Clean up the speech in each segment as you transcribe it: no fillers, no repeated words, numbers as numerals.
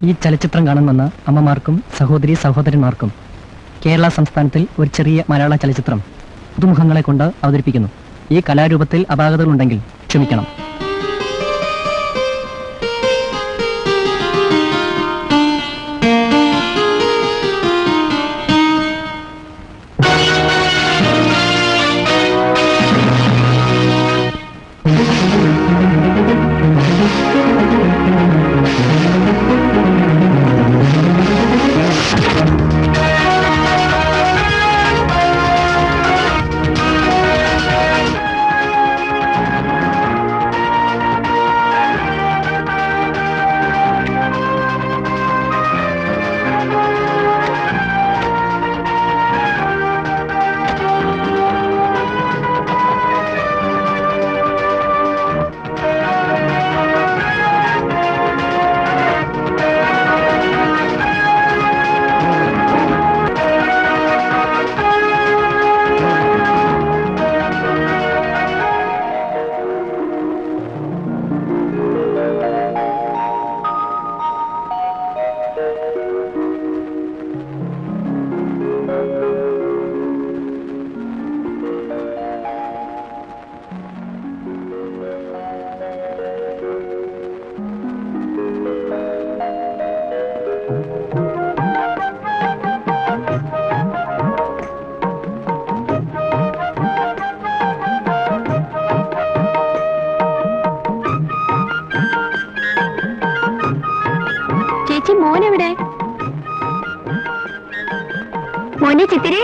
ഈ ചലച്ചിത്രം കാണാൻ വന്ന അമ്മമാർക്കും സഹോദരി സഹോദരന്മാർക്കും കേരള സംസ്ഥാനത്തിൽ ഒരു ചെറിയ മലയാള ചലച്ചിത്രം പുതുമുഖങ്ങളെ കൊണ്ട് അവതരിപ്പിക്കുന്നു. ഈ കലാരൂപത്തിൽ അപാകതകളുണ്ടെങ്കിൽ ക്ഷമിക്കണം. മോനെ ചിത്തിരേ,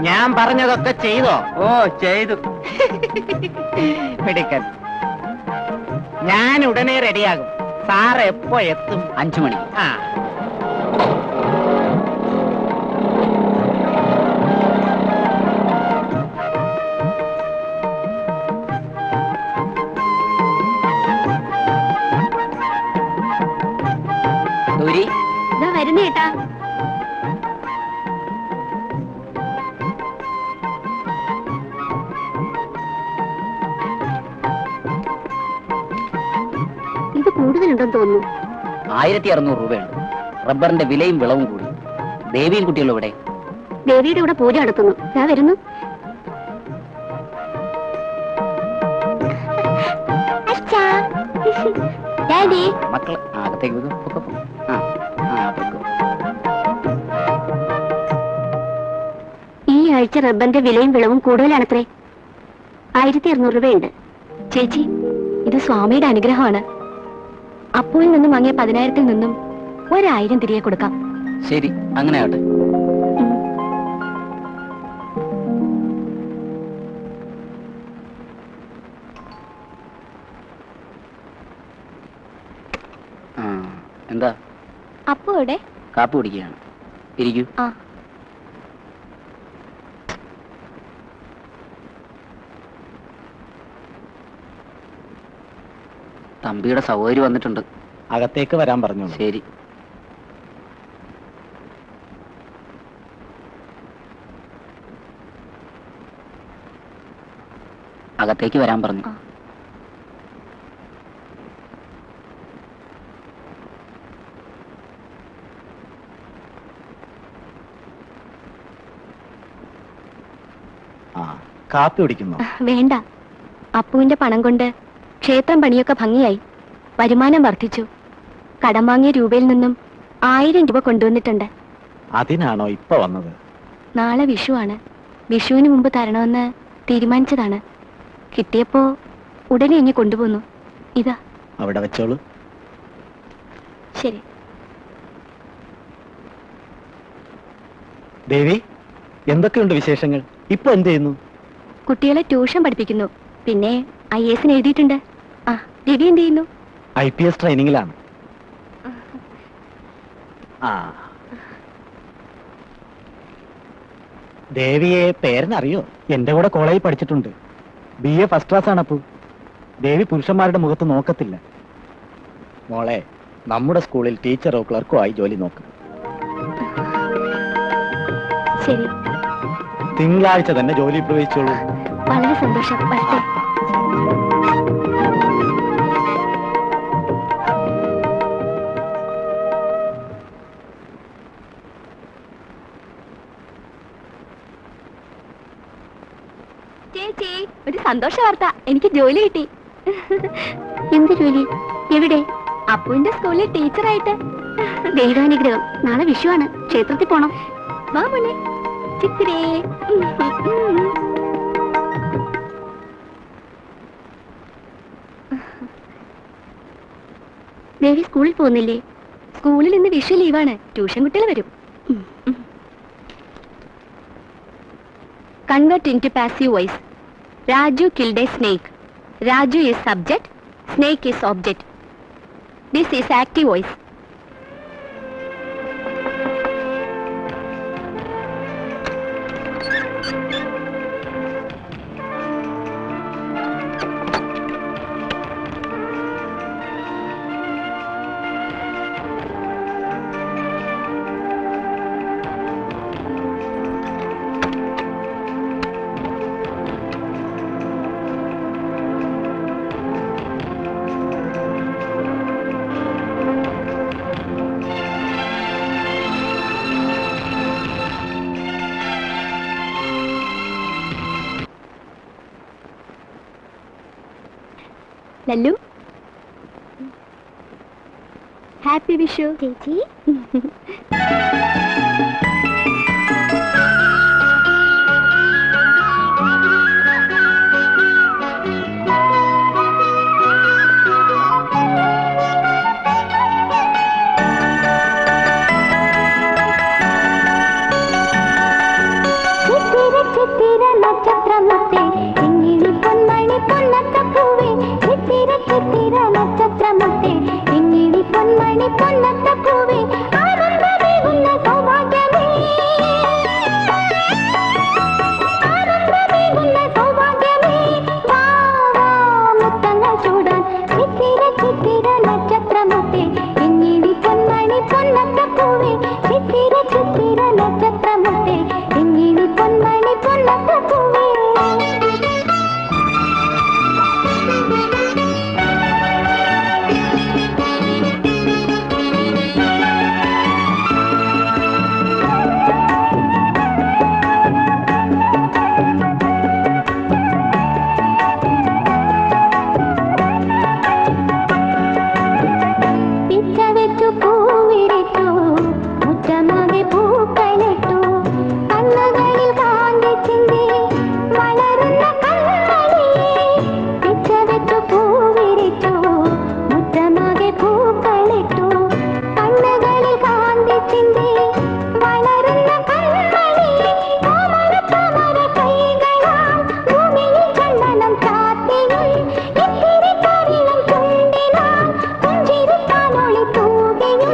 ഞാൻ പറഞ്ഞതൊക്കെ ചെയ്തോ? ഓ ചെയ്തു. പിടിക്കൻ. ഞാൻ ഉടനെ റെഡിയാകും. സാർ എപ്പോ എത്തും? 5 മണി. ആ വരുന്നേട്ടാ. ഇത് കൂടുതലുണ്ടെന്ന് തോന്നുന്നു. 1600 രൂപയുണ്ട്. റബ്ബറിന്റെ വിലയും വിളവും കൂടി. ദേവിയും കുട്ടികളും ഇവിടെ. ദേവിയുടെ കൂടെ പൂജ നടത്തുന്നു. ഞാൻ വരുന്നു. മക്കള് അകത്തേക്ക് ഈ ആഴ്ച റബ്ബറിന്റെ വിലയും വിളവും കൂടുതലാണത്രേ. 1200 രൂപയുണ്ട്. ചേച്ചി, ഇത് സ്വാമിയുടെ അനുഗ്രഹമാണ്. അപ്പോയിൽ നിന്നും വാങ്ങിയ 10,000-ൽ നിന്നും 1000 തിരികെ കൊടുക്കാം. ശരി, അങ്ങനെ ആട്ടെ. എന്താ? അപ്പോ ഇവിടെ കാപ്പി കുടിക്കുകയാണ്. ഇരിക്കൂ. തമ്പിയുടെ സഹോദരി വന്നിട്ടുണ്ട്. അകത്തേക്ക് വരാൻ പറഞ്ഞു. ശരി. അകത്തേക്ക് വരാൻ പറഞ്ഞു. കാപ്പി കുടിക്കുന്നു? വേണ്ട. അപ്പുവിന്റെ പണം കൊണ്ട് ക്ഷേത്രം പണിയൊക്കെ ഭംഗിയായി. വരുമാനം വർദ്ധിച്ചു. കടം വാങ്ങിയ രൂപയിൽ നിന്നും 1000 രൂപ കൊണ്ടുവന്നിട്ടുണ്ട്. അതിനാണോ ഇപ്പൊ വന്നത്? നാളെ വിഷുവാണ്. വിഷുവിന് മുമ്പ് തരണമെന്ന് തീരുമാനിച്ചതാണ്. കിട്ടിയപ്പോ ഉടനെ ഇനി കൊണ്ടുപോന്നു. ഇതാ. അവിടെ വെച്ചോളൂ. ശരി. ദേവി, എന്തൊക്കെയുണ്ട് വിശേഷങ്ങൾ? ഇപ്പൊ എന്ത് ചെയ്യുന്നു? കുട്ടികളെ ട്യൂഷൻ പഠിപ്പിക്കുന്നു. പിന്നെ IAS എഴുതിയിട്ടുണ്ട്. രവി എന്ത് ചെയ്യുന്നു? IPS ട്രെയിനിങ്ങിലാണ്. ദേവിയെ പേരെന്നറിയോ? എന്റെ കൂടെ കോളേജിൽ പഠിച്ചിട്ടുണ്ട്. BA ഫസ്റ്റ് ക്ലാസ് ആണ്. അപ്പു, ദേവി പുരുഷന്മാരുടെ മുഖത്ത് നോക്കത്തില്ല. മോളെ, നമ്മുടെ സ്കൂളിൽ ടീച്ചറോ ക്ലർക്കോ ആയി ജോലി നോക്കും. ശരി, തിങ്കളാഴ്ച തന്നെ ജോലി പ്രവേശിച്ചോളൂ. വളരെ സന്തോഷം. വരട്ടെ. ചേച്ചി, ഒരു സന്തോഷ വാർത്ത. എനിക്ക് ജോലി കിട്ടി. എന്ത് ജോലി? എവിടെ? അപ്പുവിന്റെ സ്കൂളിൽ ടീച്ചറായിട്ട്. ദൈവാനുഗ്രഹം. നാളെ വിഷുവാണ്, ക്ഷേത്രത്തിൽ പോണം. വാ മോനെ. ചിത്തിരേ. ദേവി സ്കൂളിൽ പോകുന്നില്ലേ? സ്കൂളിൽ ഇന്ന് വിഷു ലീവാണ്. ട്യൂഷൻ കുട്ടികൾ വരും. Convert into passive voice. Raju killed a snake. Raju is subject, snake is object. This is active voice. Lallu, happy Vishu. ചേച്ചി, നക്ഷത്രമൊത്തെ എങ്ങിണി പൊന്മണി പൊന്നത്തപ്പൂവേ. ചിത്തിര ചിത്തിര നക്ഷത്രമൊത്തെ എങ്ങിണി പൊന്മണി പൊന്നത്തപ്പൂവേ. ആനന്ദമേകുന്ന സൗഭാഗ്യമേ, ആനന്ദമേകുന്ന സൗഭാഗ്യമേ. വാ വാ മുത്തങ്ങൾ ചൂടാൻ. ചിത്തിര ചിത്തിര നക്ഷത്രമൊത്തെ എങ്ങിണി പൊന്മണി പൊന്നത്തപ്പൂവേ. ചിത്തിര ചിത്തിര നക്ഷത്രമൊത്തെ എങ്ങിണി പൊന്മണി പൊന്നത്തപ്പൂവേ. പിച്ച വെച്ചു പൂവിരിച്ചു, മുറ്റമാകെ പൂക്കളിട്ടു. കണ്ണുകളിൽ കാന്തി ചിന്തി വളരുന്ന കണ്ണടിയേ. പിച്ച വെച്ചു പൂവിരിച്ചു, മുറ്റമാകെ പൂക്കളിട്ടു. കണ്ണുകളിൽ കാന്തി ചിന്തി വളരുന്ന കണ്ണടിയേ. താമര താമര കൈകളാൽ ഭൂമിയിൽ ചന്ദനം ചാർത്തിയും ഇത്തിരി കരിളം ചുണ്ടിനാൽ പുഞ്ചിരിത്താനൊളി തൂകിയും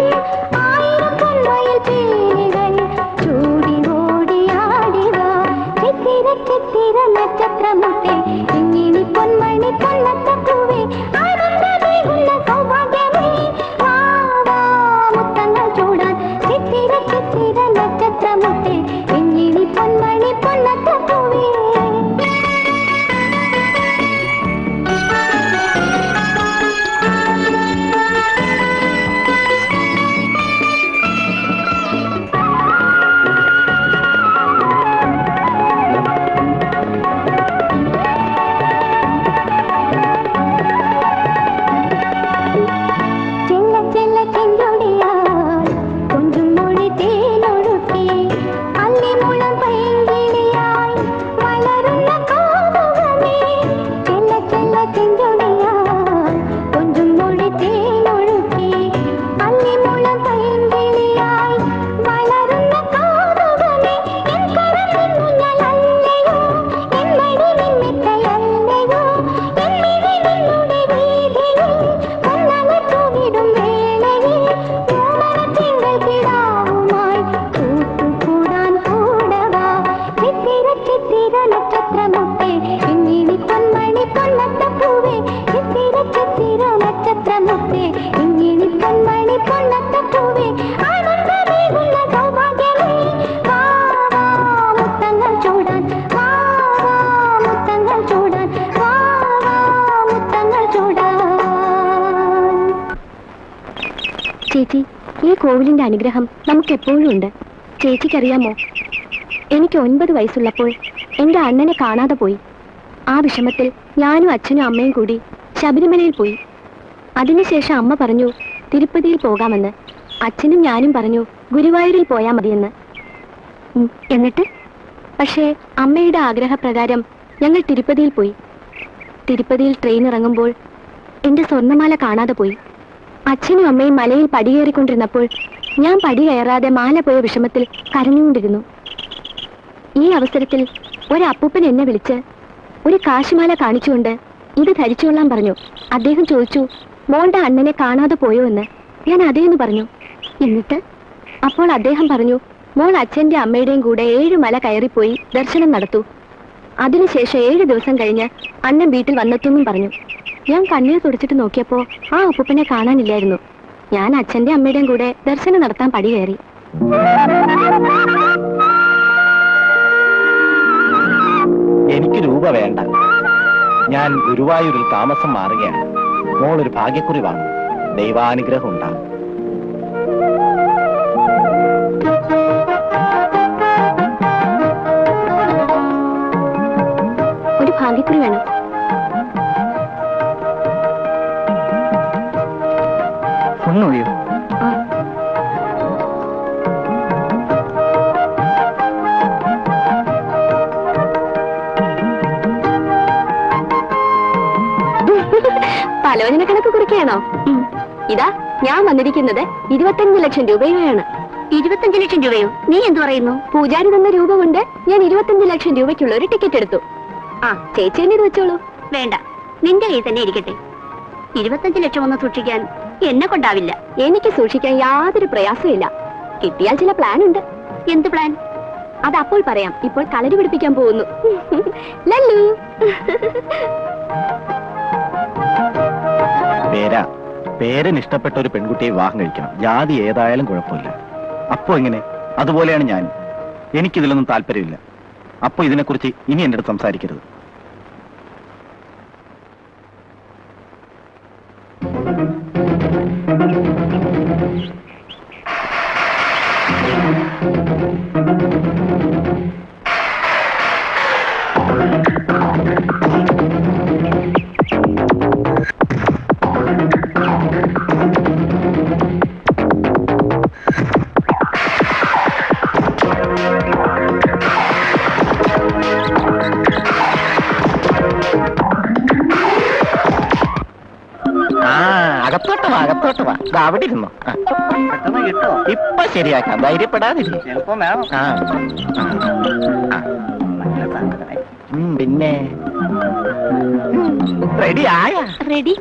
ചേച്ചി, ഈ കോവിലിന്റെ അനുഗ്രഹം നമുക്ക് എപ്പോഴും ഉണ്ട്. ചേച്ചിക്കറിയാമോ, എനിക്ക് 9 വയസ്സുള്ളപ്പോൾ എന്റെ അണ്ണനെ കാണാതെ പോയി. ആ വിഷമത്തിൽ ഞാനും അച്ഛനും അമ്മയും കൂടി ശബരിമലയിൽ പോയി. അതിനുശേഷം അമ്മ പറഞ്ഞു തിരുപ്പതിയിൽ പോകാമെന്ന്. അച്ഛനും ഞാനും പറഞ്ഞു ഗുരുവായൂരിൽ പോയാ മതിയെന്ന്. എന്നിട്ട് പക്ഷേ അമ്മയുടെ ആഗ്രഹപ്രകാരം ഞങ്ങൾ തിരുപ്പതിയിൽ പോയി. തിരുപ്പതിയിൽ ട്രെയിൻ ഇറങ്ങുമ്പോൾ എന്റെ സ്വർണ്ണമാല കാണാതെ പോയി. അച്ഛനും അമ്മയും മലയിൽ പടികയറിക്കൊണ്ടിരുന്നപ്പോൾ ഞാൻ പടി കയറാതെ മാല പോയ വിഷമത്തിൽ കരഞ്ഞുകൊണ്ടിരുന്നു. ഈ അവസരത്തിൽ ഒരപ്പൂപ്പൻ എന്നെ വിളിച്ച് ഒരു കാശുമാല കാണിച്ചുകൊണ്ട് ഇത് ധരിച്ചുകൊള്ളാൻ പറഞ്ഞു. അദ്ദേഹം ചോദിച്ചു, മോളുടെ അണ്ണനെ കാണാതെ പോയോ എന്ന്. ഞാൻ അതേന്ന് പറഞ്ഞു. എന്നിട്ട് അപ്പോൾ അദ്ദേഹം പറഞ്ഞു, മോൾ അച്ഛന്റെ അമ്മയുടെയും കൂടെ 7 മല കയറിപ്പോയി ദർശനം നടത്തൂ. അതിനുശേഷം 7 ദിവസം കഴിഞ്ഞ് അണ്ണൻ വീട്ടിൽ വന്നെത്തുമെന്നും പറഞ്ഞു. ഞാൻ കണ്ണീർ തുടച്ചിട്ട് നോക്കിയപ്പോ ആ അപ്പൂപ്പനെ കാണാനില്ലായിരുന്നു. ഞാൻ അച്ഛന്റെ അമ്മയുടെയും കൂടെ ദർശനം നടത്താൻ പടി കയറി. എനിക്ക് രൂപ വേണ്ട. ഞാൻ ഗുരുവായൂരിൽ താമസം മാറുകയാണ്. മോളൊരു ഭാഗ്യക്കുറി വാങ്ങും. ദൈവാനുഗ്രഹം ഉണ്ടാകും. ഒരു ഭാഗ്യക്കുറി വേണം. ഒന്നുമൊഴിയോ? പലോചന കണക്ക് കുറിക്കുകയാണോ? ഇതാ ഞാൻ വന്നിരിക്കുന്നത് 25 ലക്ഷം രൂപയുമാണ്. 25 ലക്ഷം രൂപയോ? നീ എന്തു പറയുന്നു? പൂജാരി തന്ന രൂപ കൊണ്ട് ഞാൻ 25 ലക്ഷം രൂപയ്ക്കുള്ള ഒരു ടിക്കറ്റ് എടുത്തു. ആ, ചേച്ചി തന്നെ ഇത് വെച്ചോളൂ. വേണ്ട, നിന്റെ കയ്യിൽ തന്നെ ഇരിക്കട്ടെ. 25 ലക്ഷം ഒന്നും സൂക്ഷിക്കാൻ എന്നെ കൊണ്ടാവില്ല. എനിക്ക് സൂക്ഷിക്കാൻ യാതൊരു പ്രയാസമില്ല. കിട്ടിയാൽ ചില പ്ലാൻ ഉണ്ട്. എന്ത് പ്ലാൻ? അത് അപ്പോൾ പറയാം. ഇപ്പോൾ കളരി പിടിപ്പിക്കാൻ പോകുന്നു. ലല്ലു. പേരിന് ഇഷ്ടപ്പെട്ട ഒരു പെൺകുട്ടിയെ വിവാഹം കഴിക്കണം. ജാതി ഏതായാലും കുഴപ്പമില്ല. അപ്പോ എങ്ങനെ? അതുപോലെയാണ് ഞാൻ. എനിക്കിതിലൊന്നും താല്പര്യമില്ല. അപ്പോ ഇതിനെക്കുറിച്ച് ഇനി എൻ്റെ അടുത്ത് സംസാരിക്കരുത്. അകത്തോട്ട് വാ. അവിടെ ഇരുന്നോ. ഇപ്പൊ ശരിയാക്കാം. ധൈര്യപ്പെടാതിരി. പിന്നെ റെഡി ആയ? റെഡി.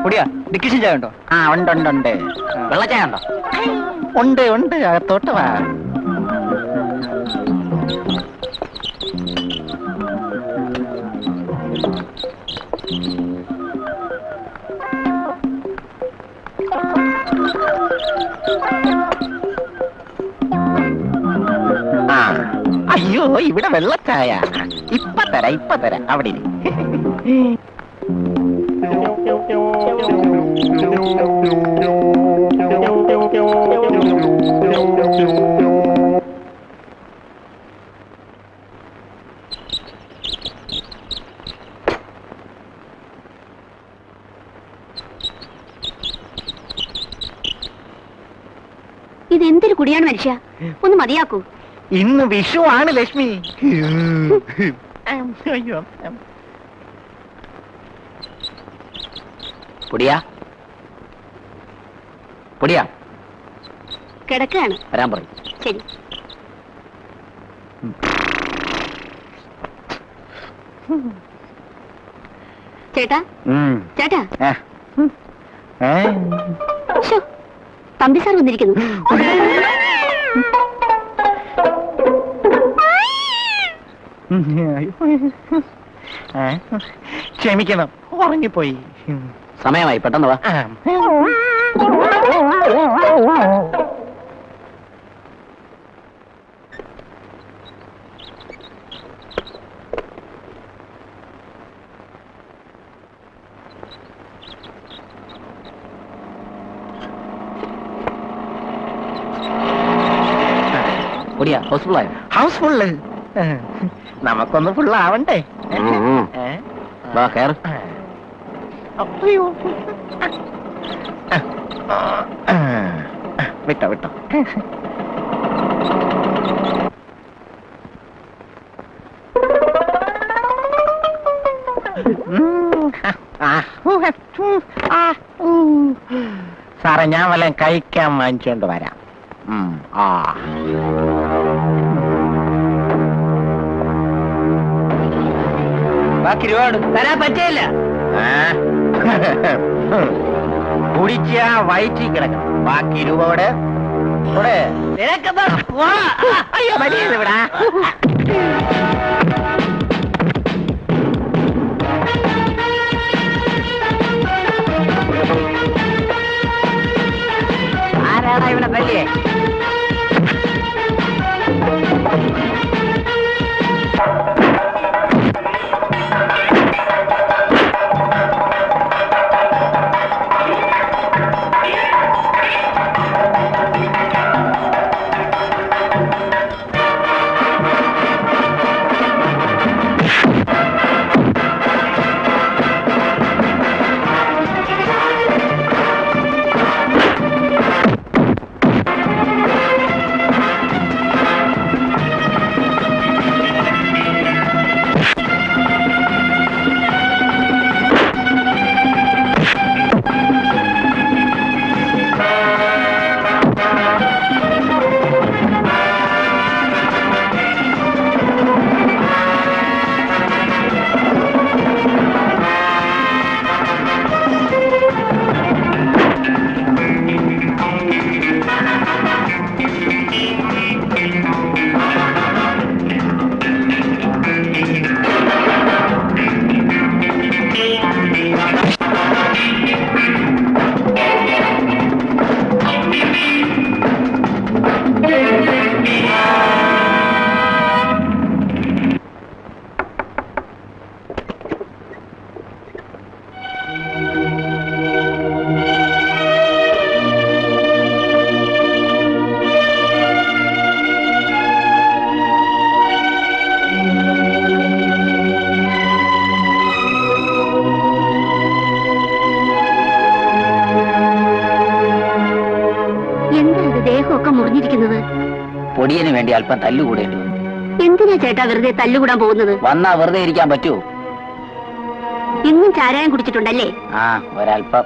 പൊടിയാ, ഡിക്കിഷൻ ചായ ഉണ്ടോ? ആ, ഉണ്ട്. വെള്ളച്ചായ ഉണ്ടോ? ഉണ്ട്. അകത്തോട്ട് വാ. അയ്യോ, ഇവിടെ വെള്ളച്ചായ. ഇപ്പൊ തരാം. അവിടെ ഇതെന്തൊരു കുടിയാണ് മനുഷ്യ, ഒന്ന് മതിയാക്കൂ. ഇന്ന് വിഷു ആണ് ലക്ഷ്മി. പൊടിയാ കിടക്കാണ്. വരാൻ പറയും. ശരി. ചേട്ടാ തമ്പി സാർ വന്നിരിക്കുന്നു. ക്ഷമിക്കണം, ഉറങ്ങിപ്പോയി. സമയമായി, പെട്ടെന്ന് വാ. ഹൗസ്ഫുൾ ആയോ? ഹൗസ്ഫുള്ള്. നമുക്കൊന്ന് ഫുള്ളാവണ്ടേ? വാ, കയറ്. അയ്യോ, വിട്ടോ വിട്ടോ. സാറേ, ഞാൻ വല്ലതും കഴിക്കാൻ വാങ്ങിച്ചോണ്ട് വരാം. ബാക്കി ഒരുപാട് തരാൻ പറ്റില്ല. കുടിച്ച വയറ്റി കിടക്കണം. ബാക്കി രൂപയോട് അയ്യോ വലിയത് വിടാ. ആരാടാ ഇവിടെ തല്ലിയേ? പൊടിയന് വേണ്ടി അല്പം തല്ലുകൂടേണ്ടി വന്നു. എന്തിനാ ചേട്ടാ വെറുതെ തല്ലുകൂടാൻ പോകുന്നത്? വന്നാ വെറുതെ ഇരിക്കാൻ പറ്റുമോ? ഇന്നും ചാരായം കുടിച്ചിട്ടുണ്ടല്ലേ? ആ, ഒരല്പം.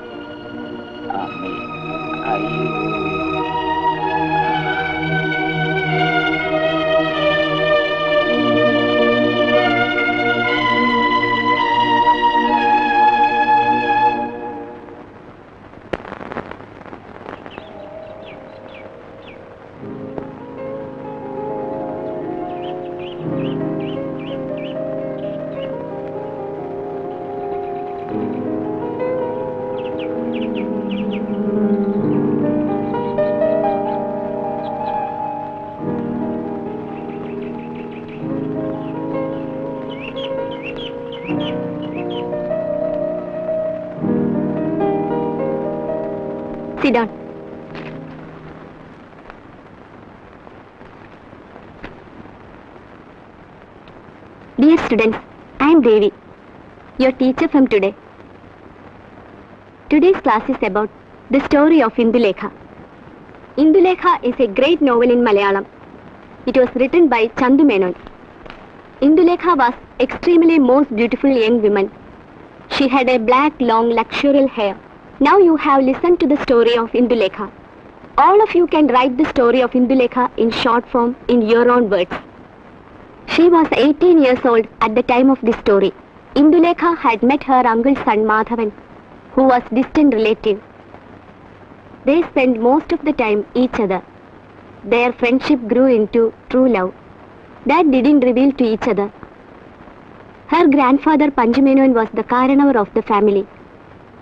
Sit down. Dear students, I am Devi, your teacher from today. Today's class is about the story of Indulekha. Indulekha is a great novel in Malayalam. It was written by Chandu Menon. Indulekha was extremely most beautiful young woman. She had a black, long, luxurious hair. Now you have listened to the story of Indulekha. All of you can write the story of Indulekha in short form in your own words. She was 18 years old at the time of this story. Indulekha had met her uncle's son Madhavan, who was distant relative. They spent most of the time each other. Their friendship grew into true love. That didn't reveal to each other Her grandfather Panchamenon was the Karanavar of the family.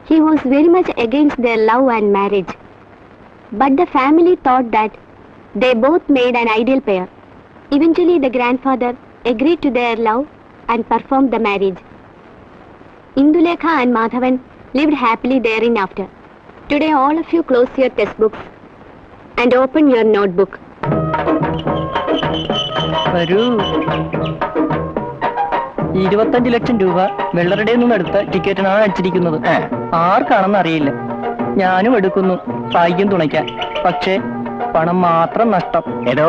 He was very much against their love and marriage. But the family thought that they both made an ideal pair. Eventually, the grandfather agreed to their love and performed the marriage. Indulekha and Madhavan lived happily thereafter. Today, all of you close your textbooks and open your notebook. വരൂ. 25 ലക്ഷം രൂപ വെള്ളറുടെ നിന്നും എടുത്ത ടിക്കറ്റിനാണ് അടിച്ചിരിക്കുന്നത്. ആർക്കാണെന്ന് അറിയില്ല. ഞാനും എടുക്കുന്നു ഭാഗ്യം തുണയ്ക്കാൻ. പക്ഷേ പണം മാത്രം നഷ്ടം. എടോ,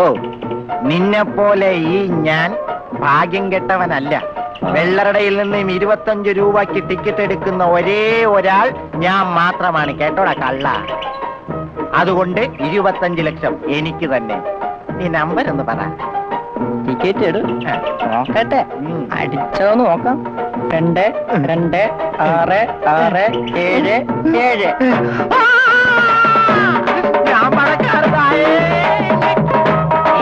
നിന്നെ പോലെ ഈ ഞാൻ ഭാഗ്യം കെട്ടവനല്ല. വെള്ളറടയിൽ നിന്നും 25 രൂപയ്ക്ക് ടിക്കറ്റ് എടുക്കുന്ന ഒരേ ഒരാൾ ഞാൻ മാത്രമാണ്. കേട്ടോടാ കള്ള. അതുകൊണ്ട് 25 ലക്ഷം എനിക്ക് തന്നെ. ഈ നമ്പർ ഒന്ന് പറ. ടിക്കറ്റ് എടു. നോക്കട്ടെ, അടിച്ചോന്ന് നോക്കാം. 2, 2, 6, 6, 7, 7. ഞാൻ പണക്കാരനായേ.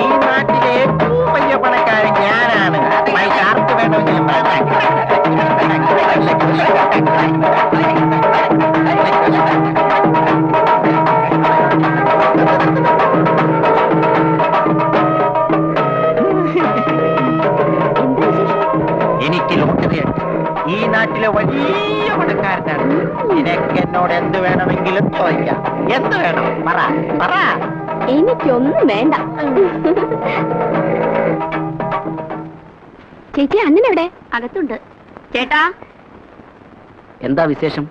ഈ നാട്ടിലെ ഏറ്റവും വലിയ പണക്കാരൻ ഞാനാണ്. പൈസ ആർക്ക് വേണമെങ്കിലും എനിക്ക് ലോട്ടറി ഉണ്ട്. ഈ നാട്ടിലെ വലിയ പണക്കാരനാണ്. നിനക്ക് എന്നോട് എന്ത് വേണമെങ്കിലും ചോദിക്കാം. എന്ത് വേണം പറ പറ. എനിക്കൊന്നും വേണ്ട. ചേച്ചി, അണ്ണനെവിടെ? അകത്തുണ്ട്. ചേട്ടാ, എന്താ വിശേഷം?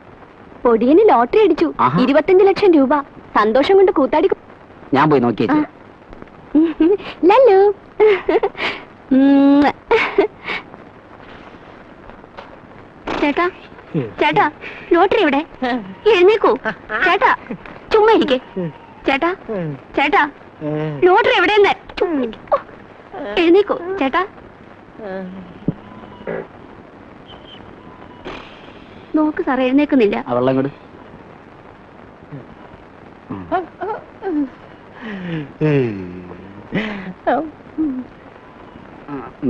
പൊടിയന് ലോട്ടറി അടിച്ചു. 25 ലക്ഷം രൂപ. സന്തോഷം കൊണ്ട് കൂത്താടി. ഞാൻ പോയി നോക്കിയേച്ചു. ലല്ലു. ചേട്ടാ, ചേട്ടാ, ലോട്ടറി എവിടെ? എഴുന്നേക്കൂ. ചേട്ടാ, ചുമ്മാ ഇരിക്കേ. ചേട്ടാ, ചേട്ടാ, ലോട്ടറി എവിടെയെന്ന്? എഴുന്നേക്കൂ ചേട്ടാ. നോക്ക് സാർ, എഴുന്നേക്കുന്നില്ല. വെള്ളം കൂടെ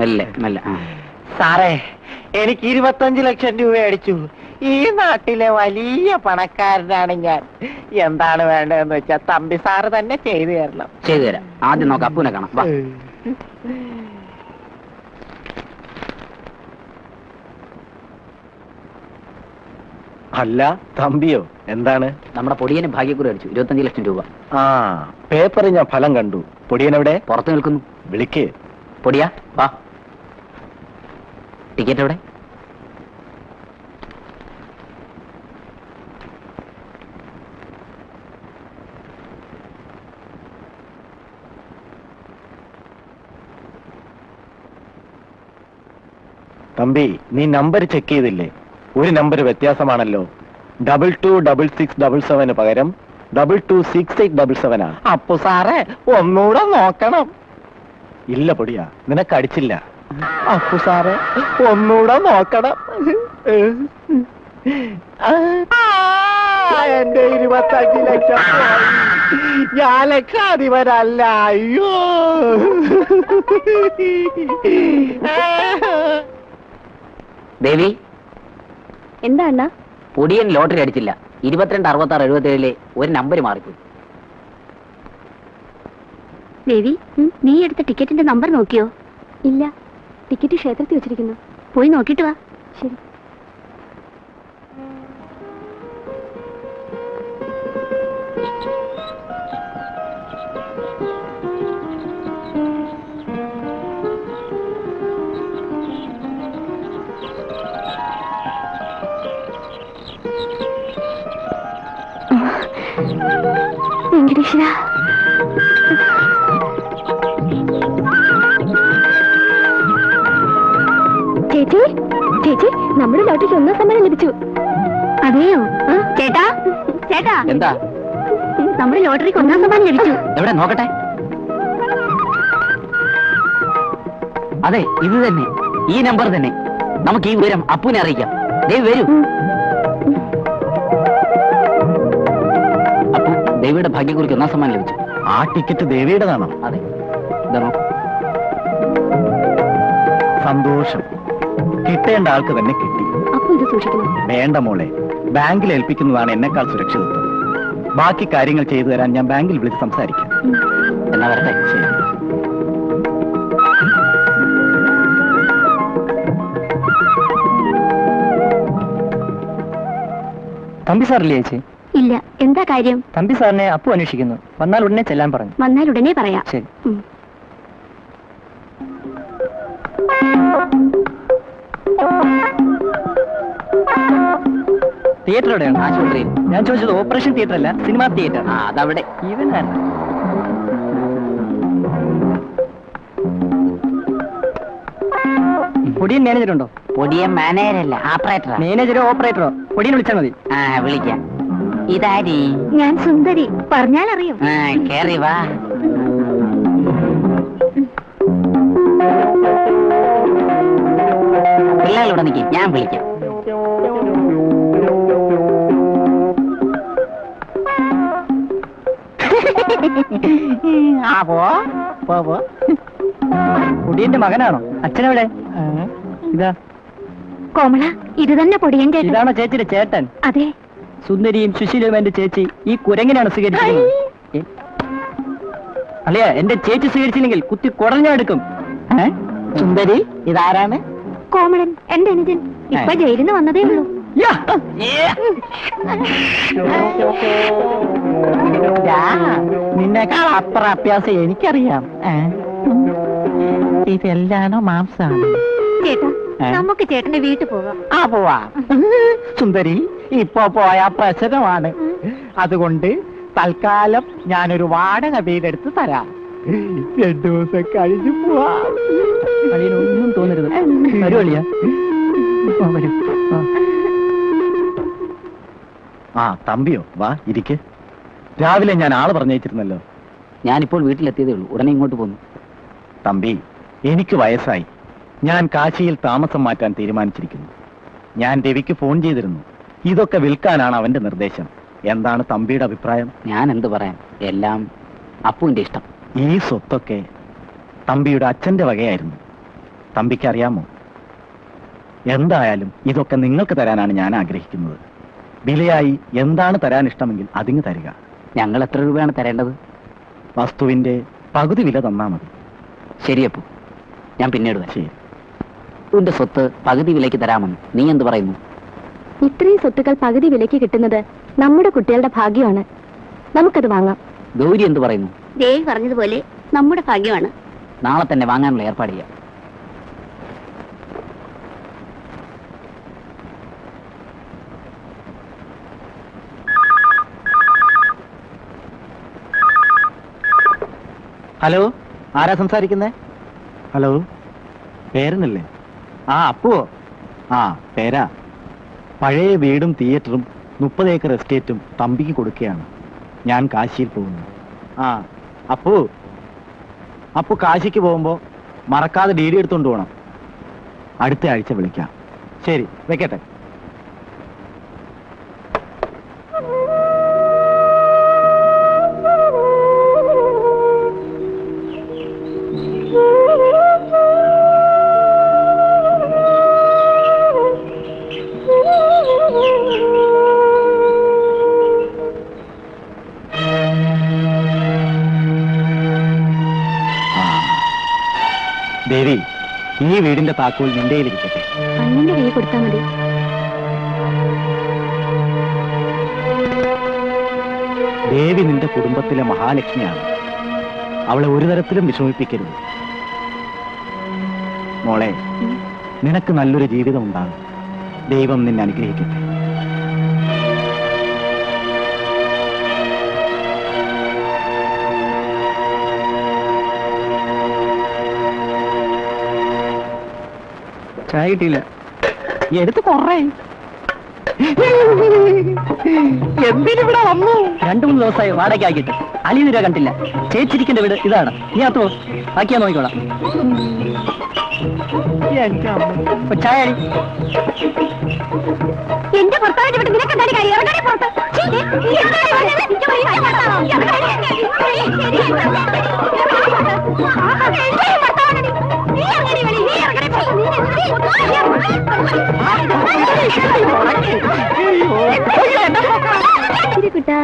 മെല്ലെ മെല്ലെ. സാറേ, എനിക്ക് 25 ലക്ഷം രൂപ അടിച്ചു. ഈ നാട്ടിലെ വലിയ പണക്കാരനാണ് ഞാൻ. എന്താണ് വേണ്ടതെന്ന് വെച്ചാ തമ്പി സാറ് തന്നെ ചെയ്തു തരണം. ചെയ്തു തരാം. ആദ്യം നോക്കാം, അപ്പൂനെ കാണാം. വാ. അല്ല തമ്പിയോ, എന്താണ്? നമ്മുടെ പൊടിയന് ഭാഗ്യക്കുറി അടിച്ചു. 25 ലക്ഷം രൂപ. ആ, പേപ്പറിൽ ഞാൻ ഫലം കണ്ടു. പൊടിയനെവിടെ? പുറത്ത് നിൽക്കുന്നു. വിളിക്ക്. പൊടിയാ, വാ. ടിക്കറ്റ് എവിടെ? തമ്പി, നീ നമ്പർ ചെക്ക് ചെയ്തില്ലേ? ഒരു നമ്പർ വ്യത്യാസമാണല്ലോ. 226677 പകരം 226877 ആണ്. അപ്പു സാറേ, ഒന്നുകൂടെ നോക്കണം. ഇല്ല പൊടിയാ, നിനക്ക് അടിച്ചില്ല. അപ്പു സാറേ, ഒന്നുകൂടെ നോക്കണം. എന്റെ 25 ലക്ഷം പോയി. ഞാൻ ലക്ഷാധിപരല്ല. അയ്യോ. ദേവി, എന്താ അണ്ണാ? പൊടിയൻ ലോട്ടറി അടിച്ചില്ല. 22, 66, 77 ഒരു നമ്പർ മാറിപ്പോയി. ദേവി, നീ എടുത്ത ടിക്കറ്റിന്റെ നമ്പർ നോക്കിയോ? ഇല്ല, ടിക്കറ്റ് ക്ഷേത്രത്തിൽ വെച്ചിരിക്കുന്നു. പോയി നോക്കിട്ട് വാ. ശരി. വെങ്കടേശ്വര, ചേച്ചി, ചേച്ചി, നമ്മുടെ ലോട്ടറിക്ക് 1 സമ്മാനം ലഭിച്ചു. അതെയോ? ചേട്ടാ, ചേട്ടാ, എന്താ? നമ്മുടെ ലോട്ടറിക്ക് 1 സമ്മാനം ലഭിച്ചു. എവിടെ നോക്കട്ടെ. അതെ, ഇത് തന്നെ, ഈ നമ്പർ തന്നെ. നമുക്ക് ഈ വിവരം അപ്പൂനെ അറിയിക്കാം. ദേവി വരൂ. അപ്പു, ദേവിയുടെ ഭാഗ്യക്കുറിക്ക് 1 സമ്മാനം ലഭിച്ചു. ആ ടിക്കറ്റ് ദേവിയുടേതാണോ? അതെ. ഇതാണോ? സന്തോഷം. കിട്ടേണ്ട ആൾക്ക് തന്നെ കിട്ടി. അപ്പൊ ഇത് സൂക്ഷിക്കണം. വേണ്ട മോളെ, ബാങ്കിൽ ഏൽപ്പിക്കുന്നതാണ് എന്നെക്കാൾ സുരക്ഷിതത്വം. ബാക്കി കാര്യങ്ങൾ ചെയ്തു തരാൻ ഞാൻ ബാങ്കിൽ വിളിച്ച് സംസാരിക്കാം. എന്നാ വരട്ടെ. ശരി. തമ്പി സാറില്ലേ ചേച്ചി? ഇല്ല, എന്താ കാര്യം? തമ്പി സാറിനെ അപ്പു അന്വേഷിക്കുന്നു. വന്നാൽ ഉടനെ ചെല്ലാൻ പറഞ്ഞു. വന്നാൽ ഉടനെ പറയാം. ശരി. തിയേറ്റർ എവിടെയാണ്? ആശുപത്രിയിൽ. ഞാൻ ചോദിച്ചത് ഓപ്പറേഷൻ തിയേറ്റർ അല്ല, സിനിമാ തിയേറ്റർ. ആ അതവിടെ. ഇവനാണ് പൊടിയൻ മാനേജർ ഉണ്ടോ? പൊടിയ മാനേജരല്ല, ഓപ്പറേറ്ററാ. മാനേജറോ ഓപ്പറേറ്ററോ പൊടിയൻ വിളിച്ചാൽ മതി. ആ വിളിക്കാം. ഇതാരി? ഞാൻ സുന്ദരി, പറഞ്ഞാൽ അറിയും. ആ കേറി വാ. പിള്ളേരുടെ നിൽക്കും, ഞാൻ വിളിക്കാം. പൊടിയന്റെ മകനാണോ? അച്ഛനെവിടെ? ഇതാ. കോമള, ഇത് തന്നെ പൊടിയൻ ചേട്ടൻ. ഇതാണോ ചേച്ചിയുടെ ചേട്ടൻ? അതെ. സുന്ദരിയും സുശീലയും എന്റെ ചേച്ചി ഈ കുരങ്ങനെയാണ് സ്വീകരിച്ചിരിക്കുന്നത്. അല്ലയാ, എന്റെ ചേച്ചി സ്വീകരിച്ചില്ലെങ്കിൽ കുത്തി കുടഞ്ഞെടുക്കും. സുന്ദരി, ഇതാരാണ്? കോമളൻ, എന്റെ അനുജൻ. ഇപ്പൊ ജയിലിൽ നിന്ന് വന്നതേ ഉള്ളൂ. നിന്നെക്കാൾ അപ്പുറം അഭ്യാസം എനിക്കറിയാം. ഇതെല്ലാണോ മാംസാണ്? ചേട്ടാ, നമുക്ക് ചേട്ടന്റെ വീട്ടിൽ പോകാം. ആ പോവാ. സുന്ദരി, ഇപ്പൊ പോയ പ്രശ്നമാണ്. അതുകൊണ്ട് തൽക്കാലം ഞാനൊരു വാടക വീടെടുത്ത് തരാം. 2 ദിവസം കഴിഞ്ഞു പോവാ. അളിയനൊന്നും തോന്നരുത്. വരൂ അളിയ. വരൂ. ആ തമ്പിയോ, വാ ഇരിക്ക്. രാവിലെ ഞാൻ ആള് പറഞ്ഞയച്ചിരുന്നല്ലോ. ഞാനിപ്പോൾ വീട്ടിലെത്തിയതേ ഉള്ളൂ. ഉടനെ ഇങ്ങോട്ട് പോന്നു. തമ്പി, എനിക്ക് വയസ്സായി. ഞാൻ കാശിയിൽ താമസം മാറ്റാൻ തീരുമാനിച്ചിരിക്കുന്നു. ഞാൻ രവിക്ക് ഫോൺ ചെയ്തിരുന്നു. ഇതൊക്കെ വിൽക്കാനാണ് അവന്റെ നിർദ്ദേശം. എന്താണ് തമ്പിയുടെ അഭിപ്രായം? ഞാൻ എന്ത് പറയാൻ, എല്ലാം അപ്പുവിന്റെ ഇഷ്ടം. ഈ സ്വത്തൊക്കെ തമ്പിയുടെ അച്ഛന്റെ വകയായിരുന്നു. തമ്പിക്ക് അറിയാമോ? എന്തായാലും ഇതൊക്കെ നിങ്ങൾക്ക് തരാനാണ് ഞാൻ ആഗ്രഹിക്കുന്നത്. വിലയായി എന്താണ് തരാൻ ഇഷ്ടമെങ്കിൽ അതിങ്ങ് തരിക. ഞങ്ങൾ എത്ര രൂപയാണ് തരേണ്ടത്? വസ്തുവിന്റെ പകുതി വില തന്നാ മതി. ശരിയപ്പു, ഞാൻ പിന്നീട് വരാം. ശരി. അപ്പുവിന്റെ സ്വത്ത് പകുതി വിലയ്ക്ക് തരാമെന്ന് നീ എന്ത് പറയുന്നു? ഇത്രയും സ്വത്തുക്കൾ പകുതി വിലയ്ക്ക് കിട്ടുന്നത് നമ്മുടെ കുട്ടികളുടെ ഭാഗ്യമാണ്. നമുക്കത് വാങ്ങാം. ഗൗരി എന്ത് പറയുന്നു? ദേവി പറഞ്ഞതുപോലെ നമ്മുടെ ഭാഗ്യമാണ്. നാളെ തന്നെ വാങ്ങാനുള്ള ഏർപ്പാട് ചെയ്യാം. ഹലോ, ആരാ സംസാരിക്കുന്നേ? ഹലോ, പേരനല്ലേ? ആ അപ്പുവോ? ആ പേരാ. പഴയ വീടും തിയേറ്ററും 30 ഏക്കർ എസ്റ്റേറ്റും തമ്പിക്ക് കൊടുക്കുകയാണ്. ഞാൻ കാശിയിൽ പോകുന്നു. ആ അപ്പു കാശിക്ക് പോകുമ്പോ മറക്കാതെ ഡീഡി എടുത്തോണ്ട് പോകണം. അടുത്ത ആഴ്ച വിളിക്കാം. ശരി, വെക്കട്ടെ. ദേവി, ഈ വീടിന്റെ താക്കോൽ നിന്റെ കയ്യിലിരിക്കട്ടെ. അണ്ണന്റെ കൈ കൊടുത്താൽ മതി. ദേവി നിന്റെ കുടുംബത്തിലെ മഹാലക്ഷ്മിയാണ്. അവളെ ഒരു തരത്തിലും വിഷമിപ്പിക്കരുത്. മോളെ, നിനക്ക് നല്ലൊരു ജീവിതം ഉണ്ടാകും. ദൈവം നിന്നെ അനുഗ്രഹിക്കട്ടെ. ചായ കിട്ടിയില്ല. എടുത്ത് കൊറേ. എന്തിനിവിടെ വന്നു? 2-3 ദിവസമായി വാടക ആക്കിയിട്ട്. അലിയുര കണ്ടില്ല. ചേച്ചിരിക്കേണ്ട വീട് ഇതാണ്. നീ അത്രോ ബാക്കിയാ നോക്കിക്കോളാം. ചായ അടി. എന്റെ ഭർത്താവിന്റെ വീട്ടിൽ നിനക്കെന്താണ് കാര്യം? ഇറങ്ങടി പുറത്ത്. നീ കുട്ടാ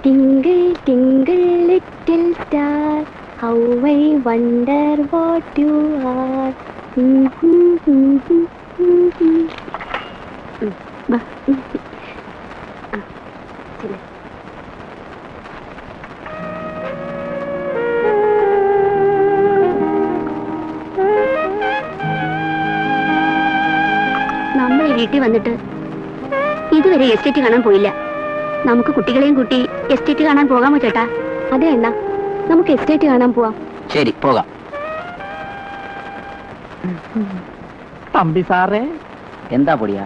twinkle twinkle little star how I wonder what you are. നമ്മൾ ഈ വീട്ടിൽ വന്നിട്ട് ഇതുവരെ എസ്റ്റേറ്റ് കാണാൻ പോയില്ല. നമുക്ക് കുട്ടികളെയും കൂട്ടി എസ്റ്റേറ്റ് കാണാൻ പോകാമോ ചേട്ടാ? അതെ അണ്ണാ, നമുക്ക് എസ്റ്റേറ്റ് കാണാൻ പോവാം. ശരി, പോകാം. തമ്പി സാറേ, എന്താ പൊടിയാ?